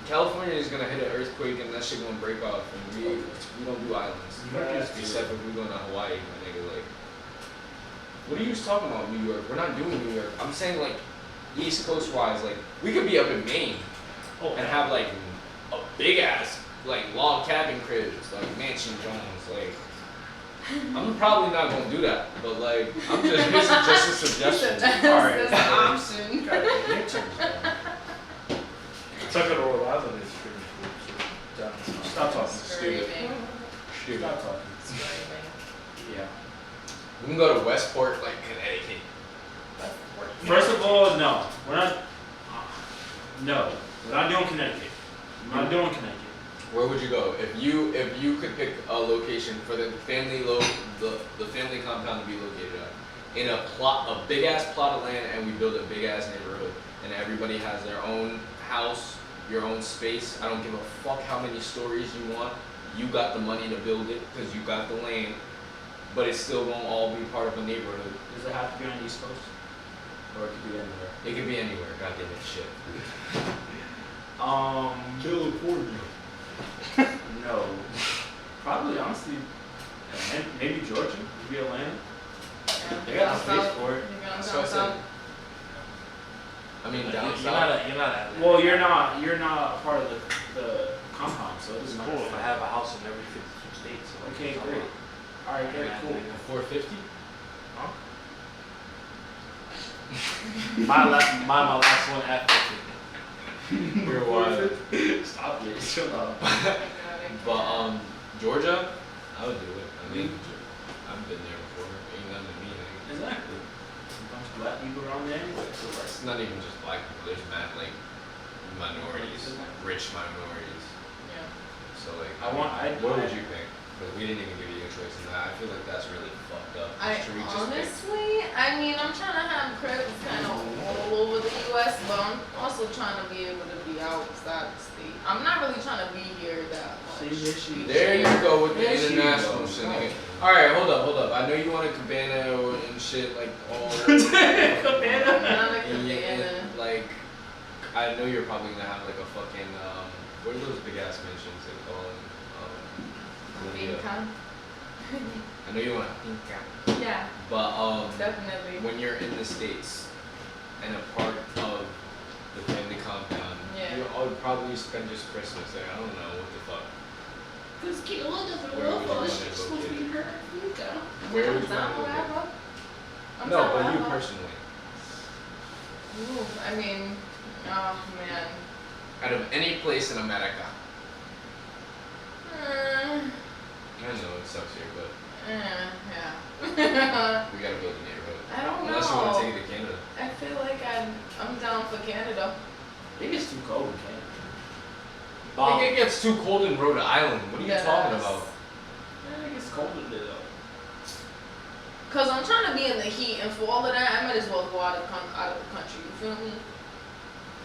California is gonna hit an earthquake and that shit gonna break off, and we don't do islands. Except if we going to Hawaii, my nigga. Like, what are you talking about, New York? We're not doing New York. I'm saying like East Coast wise, like we could be up in Maine and have like a big ass like log cabin cribs, like mansion Jones. Like, I'm probably not gonna do that, but like I'm just this is just a suggestion.
That's an option.
Tucker to Rhode Island is pretty cool. So stop talking.
Screaming.
Stupid.
Stop talking.
Screaming.
Yeah.
We can go to Westport, like Connecticut.
That's work.
First of all, no. We're not. No. We're not doing Connecticut. We're not doing Connecticut.
Where would you go if you could pick a location for the family compound to be located at? In a big ass plot of land, and we build a big ass neighborhood, and everybody has their own house, your own space. I don't give a fuck how many stories you want. You got the money to build it because you got the land, but it still won't all be part of a neighborhood.
Does it have to be on the East Coast? Or it could be anywhere?
It could be anywhere. Goddamn it, shit.
California.
No. Probably, honestly, maybe Georgia. Maybe Atlanta.
Yeah.
They got the space
South.
for it.
You're going
That's what I
down
said.
south.
I mean,
You're
down
not
south.
you're not at
Well, you're not part of the compound, so it doesn't matter.
cool if I have a house in every 52 states. So
Okay,
it's
great.
all
Alright, great,
Yeah,
cool.
nigga.
450.
My last one at 50.
You're wild.
Stop it. Chill out.
But Georgia, I would do it. I mean, I've been there before. Ain't nothing to me. Nigga.
Exactly. A bunch of black people around there anyway, so like,
It's not even just black people. There's mad like minorities, rich minorities.
Yeah.
So like,
I
what would you pick? But we didn't even give you a choice in that. I feel like that's really fucked up. Should we just pick?
Honestly, I mean, I'm trying to have cribs kind of all over the U.S., but I'm also trying to be able to be outside the state. I'm not really trying to be here that much.
There you go with the
There she
international
goes.
shit. Nigga. All right, hold up. I know you want a cabana and shit like all.
Cabana.
Not a
and
cabana.
like, I know you're probably gonna have like a fucking what are those big ass mansions they call it?
Finca.
I know you want a finca,
Yeah,
but
definitely.
when you're in the States and a part of the family compound,
Yeah.
you'll probably spend just Christmas there. I don't know what the fuck.
Because Kayla doesn't
Where would you want it
supposed to be
located?
her Finca.
Where would you
Down
want it located?
wherever. I'm
No,
down
but you
wherever.
personally,
Ooh, I mean, oh man.
out of any place in America,
Mm,
I know it sucks here, but
yeah.
we gotta build a neighborhood.
I don't
Unless you want
know.
to take it to Canada.
I feel like I'm down for Canada.
I think it's too cold in Canada.
I think it gets too cold in Rhode Island. What are you talking
Yes.
about?
I think it's cold in there though.
Cause I'm trying to be in the heat, and for all of that, I might as well go out of the country. You feel me?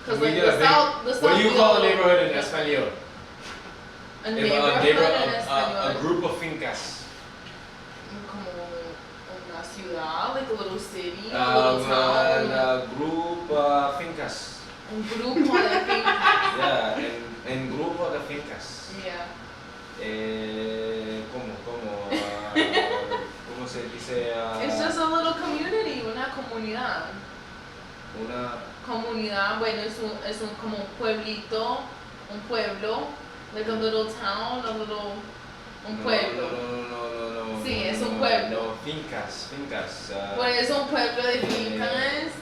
Cause
We
like
get
the
a big-
south,
What do you
be
call a
little
neighborhood in
different.
Espanol?
A
If
neighborhood in
a
Espanol.
group of fincas.
Como una ciudad, like a little city, a little town.
A group fincas.
Un grupo de fincas.
Yeah, en grupo de fincas.
Yeah.
¿Cómo se dice?
It's just a little community, una comunidad.
Una.
Comunidad, bueno, es un como un pueblito, un pueblo, like a little town, un pueblo.
No.
Sí, es un pueblo.
No, fincas.
Pues es un pueblo de fincas.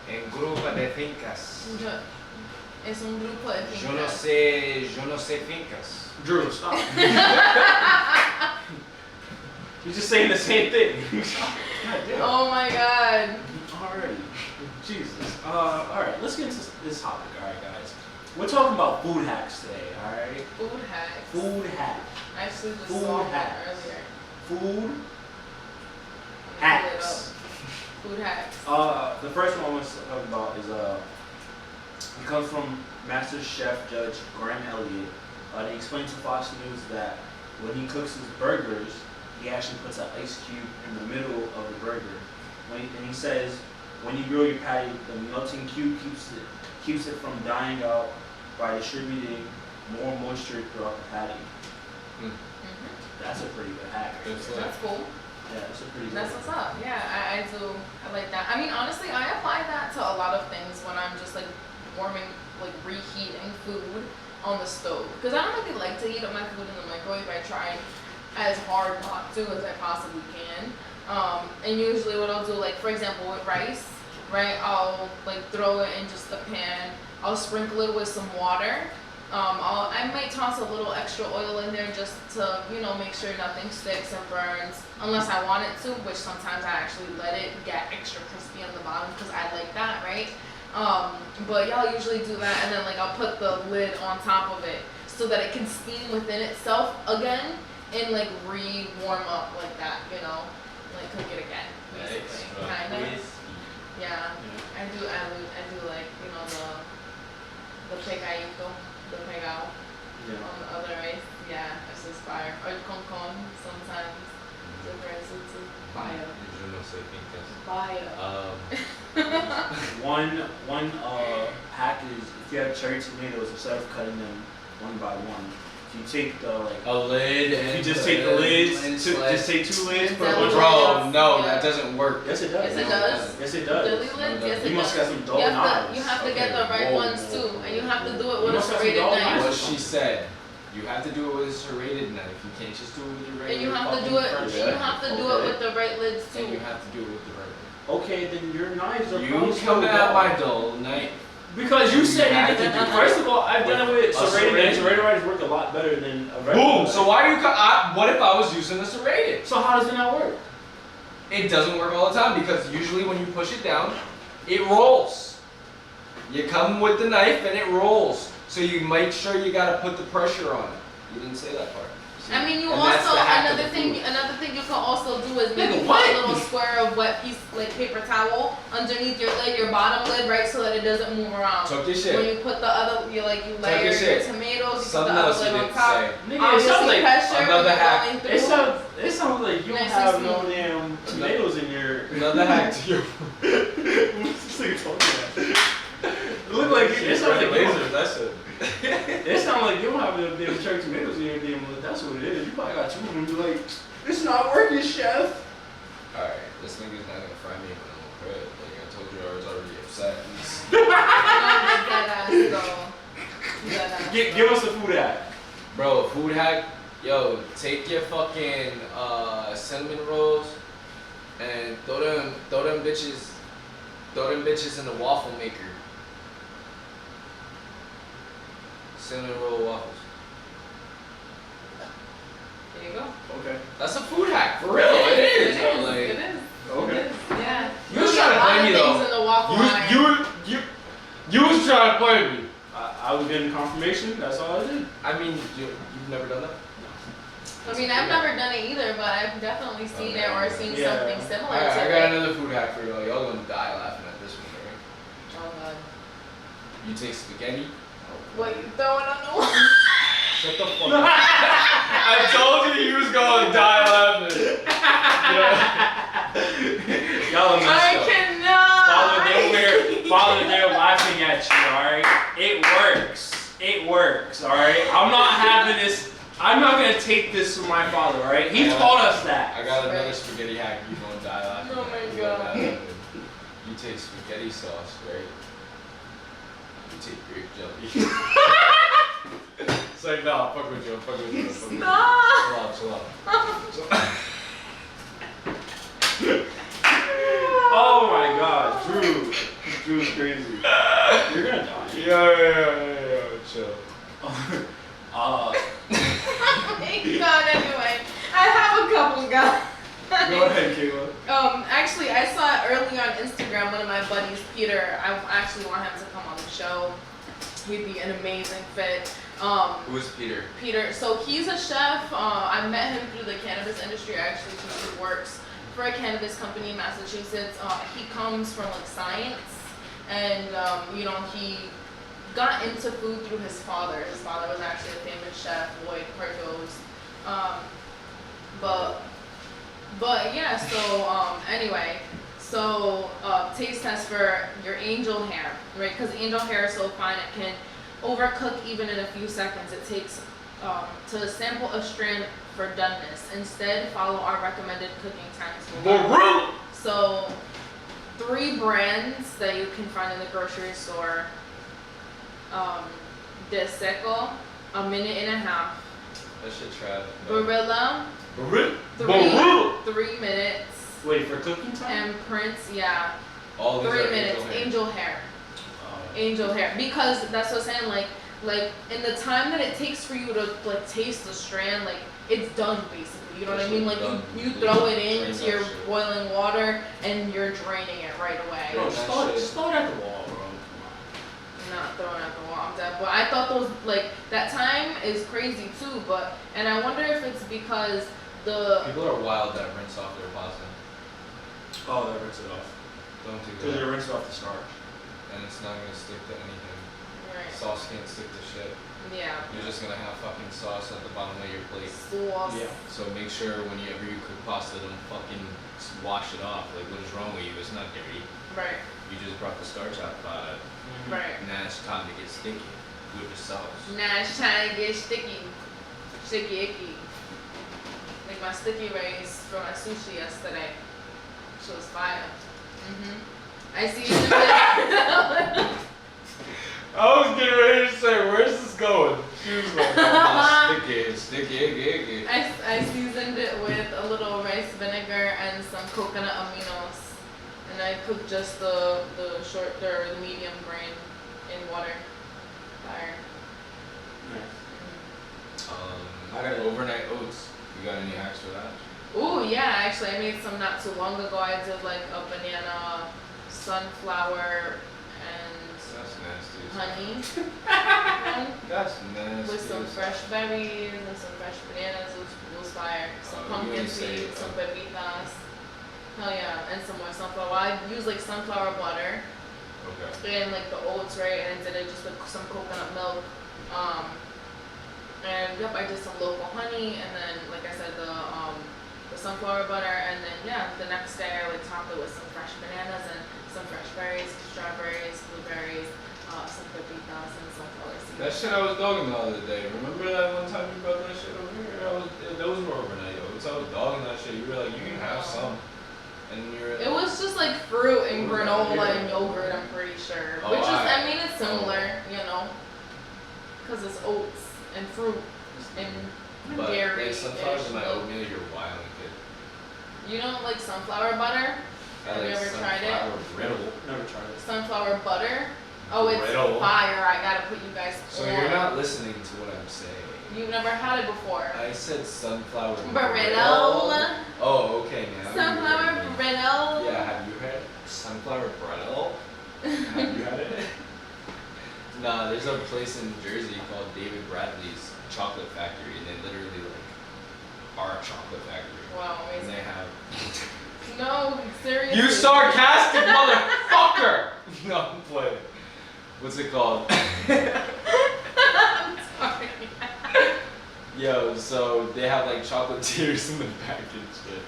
En grupo de fincas.
Es un grupo de fincas.
Yo no sé fincas.
Drew, stop. You're just saying the same thing. God damn.
Oh my god.
Alrighty. Jesus. Alright, let's get into this topic, alright guys. We're talking about food hacks today, alright?
Food hacks.
Food hack.
I actually just
Food
saw that
hacks.
earlier.
Food
Let me pull it
hacks.
up. Food hacks.
The first one I want to talk about is it comes from Master Chef Judge Graham Elliott. He explained to Fox News that when he cooks his burgers, he actually puts an ice cube in the middle of the burger. And he says, when you grill your patty, the melting cube keeps it from dying out by distributing more moisture throughout the patty. That's a pretty good hack.
That's cool.
Yeah, that's a pretty good
That's what's up. Yeah, I do. I like that. I mean, honestly, I apply that to a lot of things when I'm just like reheating food on the stove. Because I don't really like to heat up my food in the microwave. I try as hard not to as I possibly can. And usually what I'll do, like for example with rice, right, I'll like throw it in just the pan. I'll sprinkle it with some water. I might toss a little extra oil in there just to, make sure nothing sticks and burns, unless I want it to, which sometimes I actually let it get extra crispy on the bottom because I like that, right? But y'all usually do that, and then like I'll put the lid on top of it. so that it can steam within itself again and like warm up like that, you know, like cook it again, basically, kind of. Yeah, I do like, you know, the picadito, the pegao on the other rice. Yeah, it's just fire. Or con sometimes. Different it's fire.
Je ne sais
Fire.
One hack is if you have cherry tomatoes, instead of cutting them one by one, if you take the
A lid
if
and
you just take the lids, just take 2 lids, put
That
one.
was
Bro, no,
Yeah.
that doesn't work.
Yes, it does.
Yes, it does.
Yes, it
Dilly
does.
lids,
No,
yes
no.
it
You must
does.
got some dull
You
knives.
have to get the
Okay,
right
whoa,
ones
whoa,
too,
whoa.
and you have to do it
You
with a
must have some
serrated
dull
knife.
knives.
What she said. You have to do it with a serrated knife. You can't just do it with your regular
And you have to
fucking
do it.
French
And you
knife.
have to do it with the right lids
And you
too.
have to do it with the right one.
Okay, then your knives are
You
probably
come
still
at
dull.
my dull knife.
Because you said you
have
had to
to
do.
do it
First of all, I've done it with
a
serrated knives.
serrated.
Serrated knives work a lot better than a regular
Boom!
knife.
So why do you what if I was using a serrated?
So how does it not work?
It doesn't work all the time because usually when you push it down, it rolls. You come with the knife and it rolls. So you make sure you gotta put the pressure on it. You didn't say that part. See?
I mean, you
And that's
also
the hack of
another
the
thing.
food.
Another thing you can also do is maybe
Nigga,
put
what?
a little square of wet piece, like paper towel, underneath your lid, your bottom lid, right, so that it doesn't move around.
Talk your
When
shit.
you put the other, you
your
layer your
shit.
tomatoes, you
Something
put the
else
other
you
lid on
didn't
top.
say.
Nigga, it
Obviously,
sounds like
pressure when
another
you're
hack.
going through.
it sounds like you don't
Nice
have
and
no
smooth.
damn tomatoes in your.
Another hack to your
What's this nigga talking about? It look like it sounds like you don't-
lasers. That's it.
it sounds like you don't have no damn cherry tomatoes in your damn lid. That's what it is. You probably got 2 of them and be like, it's not working, chef.
Alright, this nigga's not gonna fry me when I'm on crib. Like I told you, I was already upset.
Give us a food hack.
Bro, food hack. Yo, take your fucking cinnamon rolls and throw them bitches in the waffle maker. Cinnamon roll waffles.
There you go.
Okay.
That's a food hack, for real. It is. Bro, like,
It is.
Okay.
It is. Yeah.
You was trying to play me
Things
though.
in the waffle line.
You was trying to play me.
I was getting confirmation. That's all I did.
I mean, you've never done that?
I mean, I've never done it either, but I've definitely seen it or seen
Yeah.
something similar
Alright,
to
I
it.
got another food hack for y'all. Y'all gonna die laughing at this one, right?
Oh god.
You take spaghetti.
What, you throwing on the wall?
Shut the fuck up. I told you you was gonna die laughing.
Y'all are messed
I
up.
cannot.
Father, they're laughing at you, alright? It works. It works, alright? I'm not having this. I'm not gonna take this from my father, alright? He taught us that.
I got another spaghetti hack. You gonna die laughing.
Oh my
at. You
God.
gonna die laughing. You take spaghetti sauce, right? You take grape jelly. It's like, nah, fuck with you, fuck with you, fuck with you.
Stop.
Chill out, chill out.
Oh my god, Drew's crazy. You're gonna die.
Yeah, chill.
Oh my god, anyway. I have a couple, guys.
Go ahead, Kayla.
Actually, I saw it early on Instagram. One of my buddies, Peter, I actually want him to come on the show. He'd be an amazing fit.
Who's Peter?
Peter, so he's a chef. I met him through the cannabis industry. I actually he works for a cannabis company in Massachusetts. He comes from like science, and you know, he got into food through his father. His father was actually a famous chef, Lloyd Portos. But yeah, so anyway, so taste test for your angel hair, right? Because angel hair is so fine it can overcook even in a few seconds. It takes to sample a strand for doneness. Instead, follow our recommended cooking times. So 3 brands that you can find in the grocery store. De Seco, a minute and a half.
That shit trash.
Barilla,
Barilla.
3 minutes.
Wait, for cooking time?
And Prince, yeah,
All these
3
are
minutes.
angel hair.
Angel hair. Because that's what I'm saying, like in the time that it takes for you to like taste the strand, like it's done basically. You know what I mean? Like you throw it into your boiling water and you're draining it right away.
Bro, just throw it at the wall, bro. Come
not thrown at the wall. I'm dead. But I thought those like that time is crazy too. And I wonder if it's because the
People are wild that rinse off their pasta.
Oh, they rinse it off.
Don't do
Because they
that.
rinse it off the starch.
And it's not gonna stick to anything.
right.
Sauce can't stick to shit.
Yeah.
You're just gonna have fucking sauce at the bottom of your plate.
Sauce.
Yeah.
So make sure whenever you cook pasta, don't fucking wash it off. Like, what is wrong with you? It's not dirty.
Right.
You just brought the starch out, but
Right.
now it's time to get sticky with the sauce.
Now it's trying to get sticky. Sticky icky. Like my sticky rice for my sushi yesterday. She was fire. I seasoned it.
I was getting ready to say, where's this going? She was like, oh, sticky, icky.
I seasoned it with a little rice vinegar and some coconut aminos. And I cooked just the short or the medium grain in water. Fire.
Nice.
I got overnight oats. You got any hacks for that?
Ooh, yeah, actually I made some not too long ago. I did like a banana, sunflower, and
That's nasty.
honey one
That's nasty.
with some fresh berries and some fresh bananas. It was fire. Some
You
pumpkin
ain't say,
seeds, some pepitas. Hell yeah, and some more sunflower. I use like sunflower butter
Okay.
and like the oats, right? And I did it just with some coconut milk. And yep, I did some local honey, and then like I said, the sunflower butter, and then yeah, the next day I like topped it with some fresh bananas and some fresh berries, strawberries, blueberries, some pepitas, and sunflower seeds.
That shit I was dogging the other day. Remember that one time you brought that shit over here? Those were overnight oats. I was dogging that shit. You were like, you can have some. And you're
It was just like fruit and
What
granola
about here?
and yogurt, I'm pretty sure.
Oh,
Which is, I
alright.
mean, it's similar, you know, because it's oats and fruit and
but
dairy.
like sunflowers in my oatmeal, you're wild kid.
You don't like sunflower butter? Have you
like
ever tried it?
sunflower brittle.
Never tried it.
Sunflower butter? Oh, it's
Brittle.
fire. I gotta put you guys
So
on.
you're not listening to what I'm saying.
You've never had it before.
I said sunflower
Brittle.
Oh, okay, now you
Sunflower
heard me.
brittle.
Yeah, have you had sunflower brittle? Have you had it? Nah, there's a place in Jersey called David Bradley's Chocolate Factory, and they literally like are a chocolate factory.
Wow,
And
amazing.
they have
No, seriously.
You sarcastic motherfucker! No, I'm playing. What's it called?
I'm sorry.
Yo, so they have like chocolate tears in the back and shit.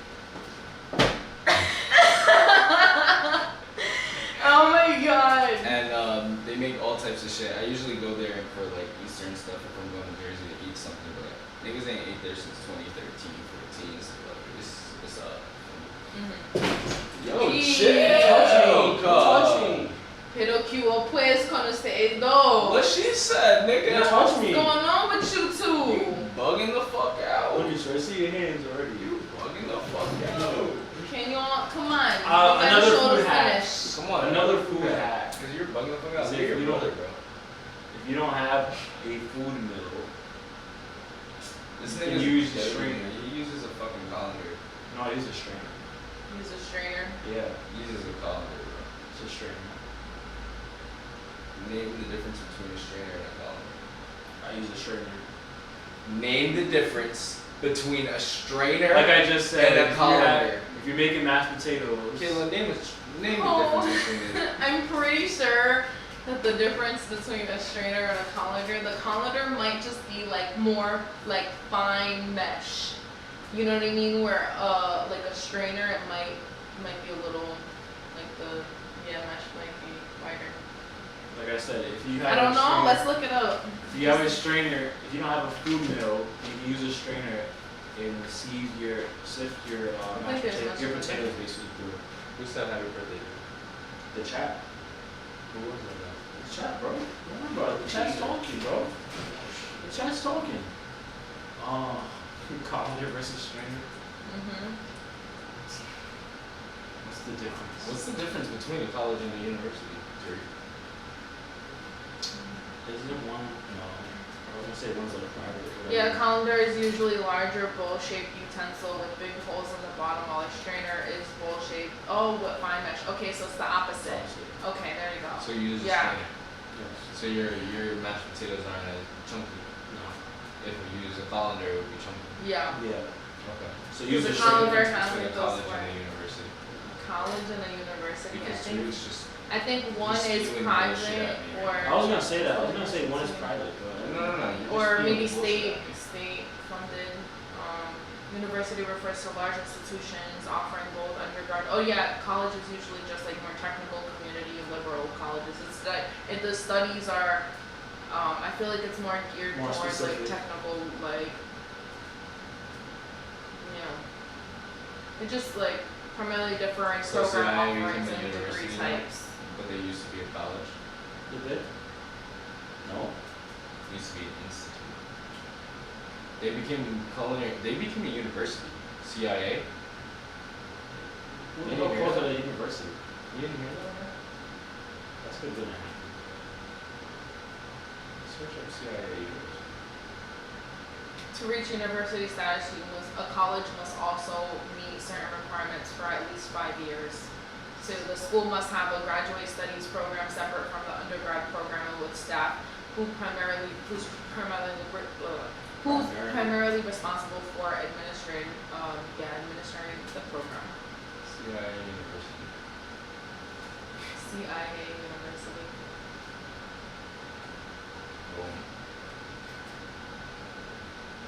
Oh my god.
And they make all types of shit. I usually go there for like Eastern stuff if I'm going to Jersey to eat something, but niggas ain't ate there since 2013, 14, so like it's Yo,
Yeah.
shit,
Touch
me. Touch me.
Pero que hubo pues con ustedes dos?
What she said, nigga.
Yeah, touch me.
What's going on with you two?
Bugging the fuck out.
Look at you, I see your hands already.
You bugging the fuck out.
Can you all, come on. You
Another
gotta show
food
the
hack.
finish.
Come on.
Another food hack.
Because you're bugging the fuck out.
See,
Look at
if
your
you
brother,
don't-
bro.
If you don't have a food mill,
This
You
nigga's
can use the
dead.
strainer.
He uses a fucking colander.
no, I use a strainer.
Use a strainer.
Yeah,
He uses a colander, bro.
it's a strainer.
Name the difference between a strainer and a colander.
I use a strainer.
Name the difference between a strainer
Like I just said,
and a
if
colander.
you're making mashed potatoes,
Kayla, name the
Oh.
difference between it.
I'm pretty sure that the difference between a strainer and a colander, the colander might just be like more like fine mesh. You know what I mean? Where like a strainer, it might be a little like the mesh might be wider.
like I said, if you have
I don't
a
know.
strainer,
Let's look it up.
if you have a strainer, if you don't have a food mill, you can use a strainer and sift your mashed
there's
potatoes, your
much
potatoes basically through it.
Who said happy birthday?
The chat.
Who was that?
The chat, bro. Remember, the chat's talking, bro. The chat's talking. Colander versus strainer. What's the difference?
What's the difference between a college and a university? Terry?
Isn't it one? No. I was gonna say one's like a private or whatever.
Yeah, colander is usually larger, bowl-shaped utensil with big holes in the bottom, while a strainer is bowl-shaped. Oh, what fine mesh. Okay, so it's the opposite. Okay, there you go.
So you use a
Yeah.
strainer.
Yes.
So your mashed potatoes aren't as chunky.
No.
If you use a colander, it would be chunky.
Yeah.
Yeah.
Okay.
So
Because
use
the
the
colander
sugar.
has
It's
like
like a
those
college
four.
and a university.
College and a university.
Because
I think.
two is just.
I think one
You're
is
stealing
private
bullshit at me
or.
right
I was gonna say that. I was gonna say one is private, but
No.
Or maybe state funded. University refers to large institutions offering both undergrad. Oh yeah, college is usually just like more technical, community, liberal colleges. It's that the studies are. I feel like it's more geared
More
towards
specific.
like technical, like. It just like primarily differing
So
program
CIA
offerings
became a
and degree
university now?
types.
But they used to be a college.
did they? No.
It used to be an institute. They became a university. CIA.
Who
Yeah,
the hell
you
calls
hear
it a university?
You didn't hear that? Man?
That's good, good.
Search up CIA university.
To reach university status, a college must also meet certain requirements for at least 5 years. So the school must have a graduate studies program separate from the undergrad program with staff who's primarily responsible for administering the program.
CIA university.
CIA University.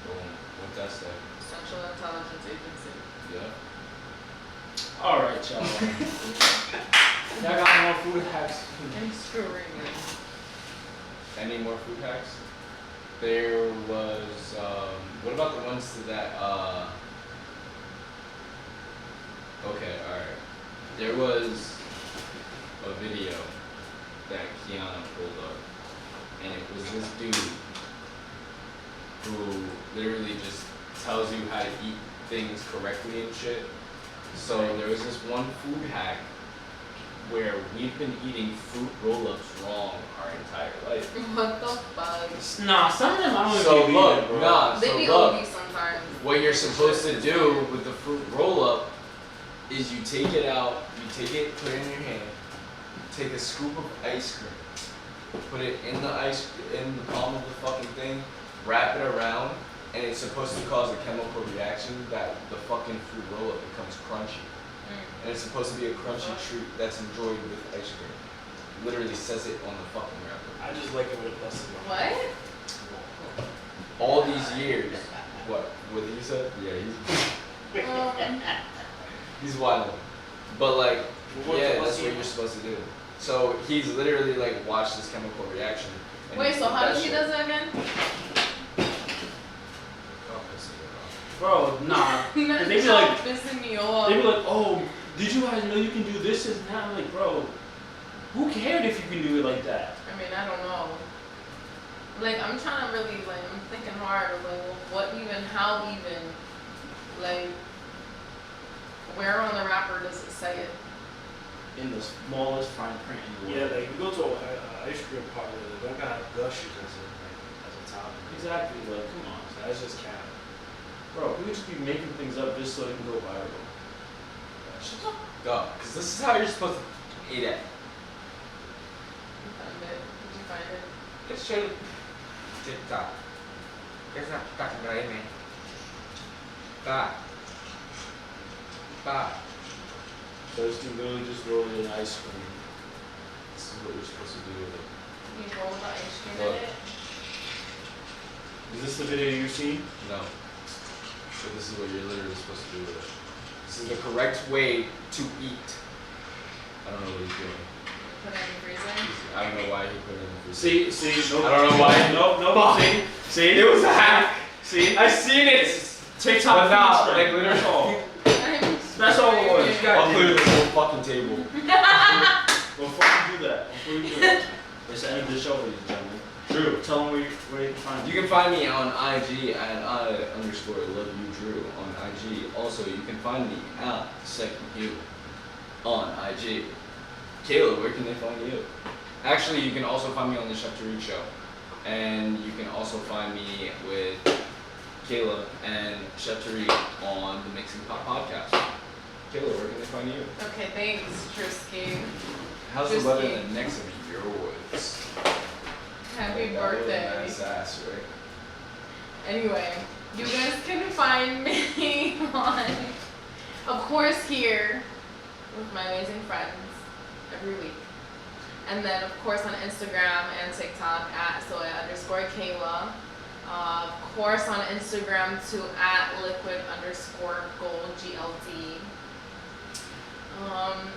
Boom. What's that say?
Central Intelligence Agency.
Yeah.
All right, y'all. Y'all got more food hacks?
I'm screaming.
Any more food hacks? There was. What about the ones that? Okay, all right. There was a video that Kiana pulled up, and it was this dude who literally just tells you how to eat things correctly and shit. So there was this one food hack where we've been eating fruit roll-ups wrong our entire life.
What the fuck?
Nah, some of them I don't
So
even
look,
bro.
nah,
They
so
be
look,
OD sometimes.
what you're supposed to do with the fruit roll-up is you take it out, put it in your hand, take a scoop of ice cream, put it in the palm of the fucking thing, wrap it around, and it's supposed to cause a chemical reaction that the fucking fruit roll-up becomes crunchy. And it's supposed to be a crunchy treat that's enjoyed with ice cream. Literally says it on the fucking wrapper.
I just like it with a plus.
What?
All these years, what did you say? Yeah, he's wild. But like, yeah, that's what you're supposed to do. So he's literally like watched this chemical reaction. and
Wait, so how
that
does he
shit-
does it again?
Oh, pissing me off.
Bro, nah.
That's
They be like,
pissing me off.
they be like, oh, did you guys know you can do this and that? I'm like, bro, who cared if you can do it like that?
I mean, I don't know. Like, I'm trying to really, like, I'm thinking hard of, like, what even, how even, like, where on the wrapper does it say it?
In the smallest fine print in the
Yeah,
world.
like you go to an ice cream parlor, they don't gotta have gushers as a topping.
Exactly, like, come on.
So that's just cap.
Bro, people just be making things up just so they can go viral.
Shut up. Go, because this is how you're supposed to eat it.
You found it? Did you find it?
It's straight TikTok. It's not fucking right, man. Stop.
So this dude literally just rolled in ice cream. This is what you're supposed to do with it.
You roll the ice cream
Look.
in it?
Is this the video you see?
No. So this is what you're literally supposed to do with it. This is the correct way to eat. I don't know what he's doing.
Put it in the freezer?
I don't know why he put it in the freezer.
See, nope.
I don't know why.
Nope, see,
It was a hack.
see.
I seen it.
TikTok
But nah,
feed
like
strength.
literally.
That's all.
I'm
That's all it was.
screaming.
I'll clear this whole fucking table.
Before you do that, it's the end of the show, ladies and gentlemen. Drew, tell them where you can find
You can find me on IG at _loveyoudrew on IG. Also, you can find me at Second You on IG. Kayla, where can they find you? Actually, you can also find me on the Chef Tariq show. And you can also find me with Kayla and Chef Tariq on the Mixing Pot podcast. Kayla, where can they find you?
Okay, thanks, Drewski.
How's the
Just
weather
me.
in the next of your woods?
Happy birthday.
Nice ass, right?
Anyway, you guys can find me on, of course, here with my amazing friends every week. And then, of course, on Instagram and TikTok at Soya_Kayla. Of course, on Instagram too at liquid_gold GLD.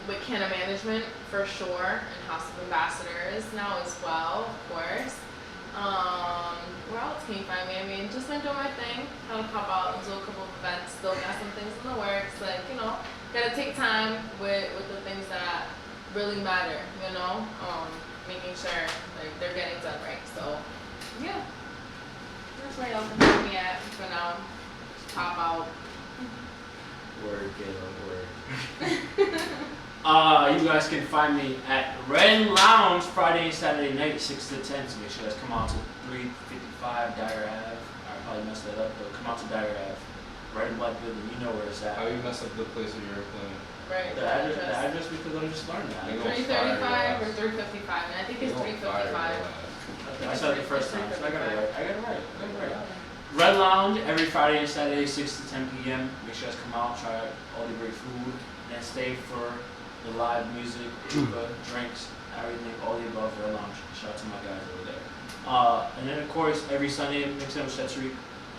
With Canna Management for sure, and House of Ambassadors now as well, of course. Where else can you find me? I mean, just been doing my thing, trying to pop out and do a couple of events, still got some things in the works, like, you know, gotta take time with the things that really matter, you know, making sure like they're getting done right. So yeah, that's where y'all can find me at for now. Just pop out.
Word, Kayla, word.
You guys can find me at Red Lounge Friday and Saturday night, 6 to 10. So make sure you guys come out to 355 Dyer Ave. I probably messed that up, but come out to Dyer Ave. Right in Black Building, you know where it's at.
How you mess up the place of your appointment?
Right.
The address because I'm just learning that.
They gonna
335 or 355, and I think it's 355.
I said it the first time, so I got it right. Red Lounge every Friday and Saturday, 6 to 10 p.m. Make sure you guys come out, try all the great food, and then stay for the live music, drinks, everything, all the above. Red Lounge. Shout out to my guys over there. And then of course every Sunday, Mix with Chetri,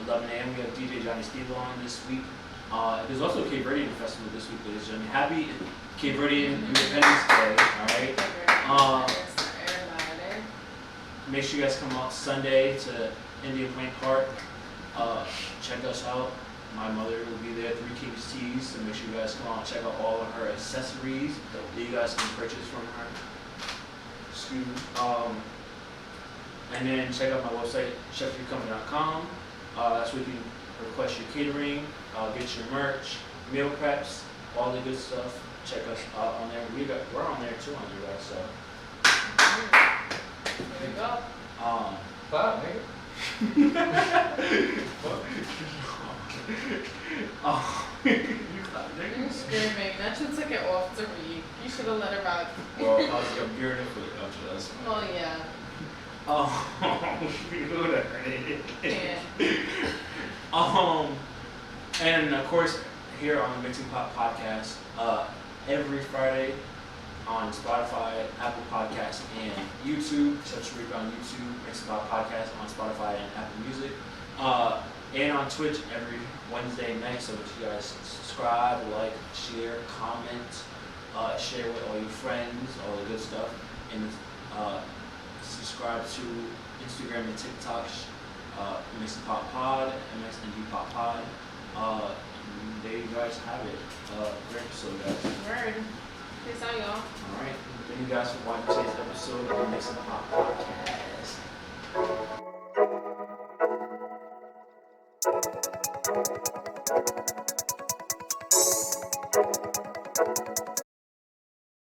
11 a.m. We have DJ Johnny Steele on this week. There's also a Cape Verdean festival this week, ladies and gentlemen. Happy Cape Verdean Independence Day, alright? Make sure you guys come out Sunday to Indian Plain Park. Check us out. My mother will be there, 3 Kings Tees, so make sure you guys come out and check out all of her accessories that you guys can purchase from her. Excuse me. And then check out my website, chefyourcoming.com. That's where you can request your catering, get your merch, meal preps, all the good stuff. Check us out on there. We're on there too on you guys, so.
There you go.
Wow, nigga.
You're screaming. That should took it off to read. You should have let her rock.
Well, I'm gearing up for the culture, that's fine.
Oh yeah.
Oh, you would have heard it. And of course, here on the Mixing Pot Podcast, every Friday on Spotify, Apple Podcasts, and YouTube. Such a on YouTube, Mixing Pot Podcast on Spotify and Apple Music. And on Twitch every Wednesday night. So make sure you guys subscribe, like, share, comment, share with all your friends, all the good stuff, and subscribe to Instagram and TikTok, Mixing Pot Pod, MXND Pot Pod. There you guys have it. Great episode, guys.
Word. Peace out, y'all.
Alright. Thank you guys for watching today's episode of the Mixing Pot Podcast.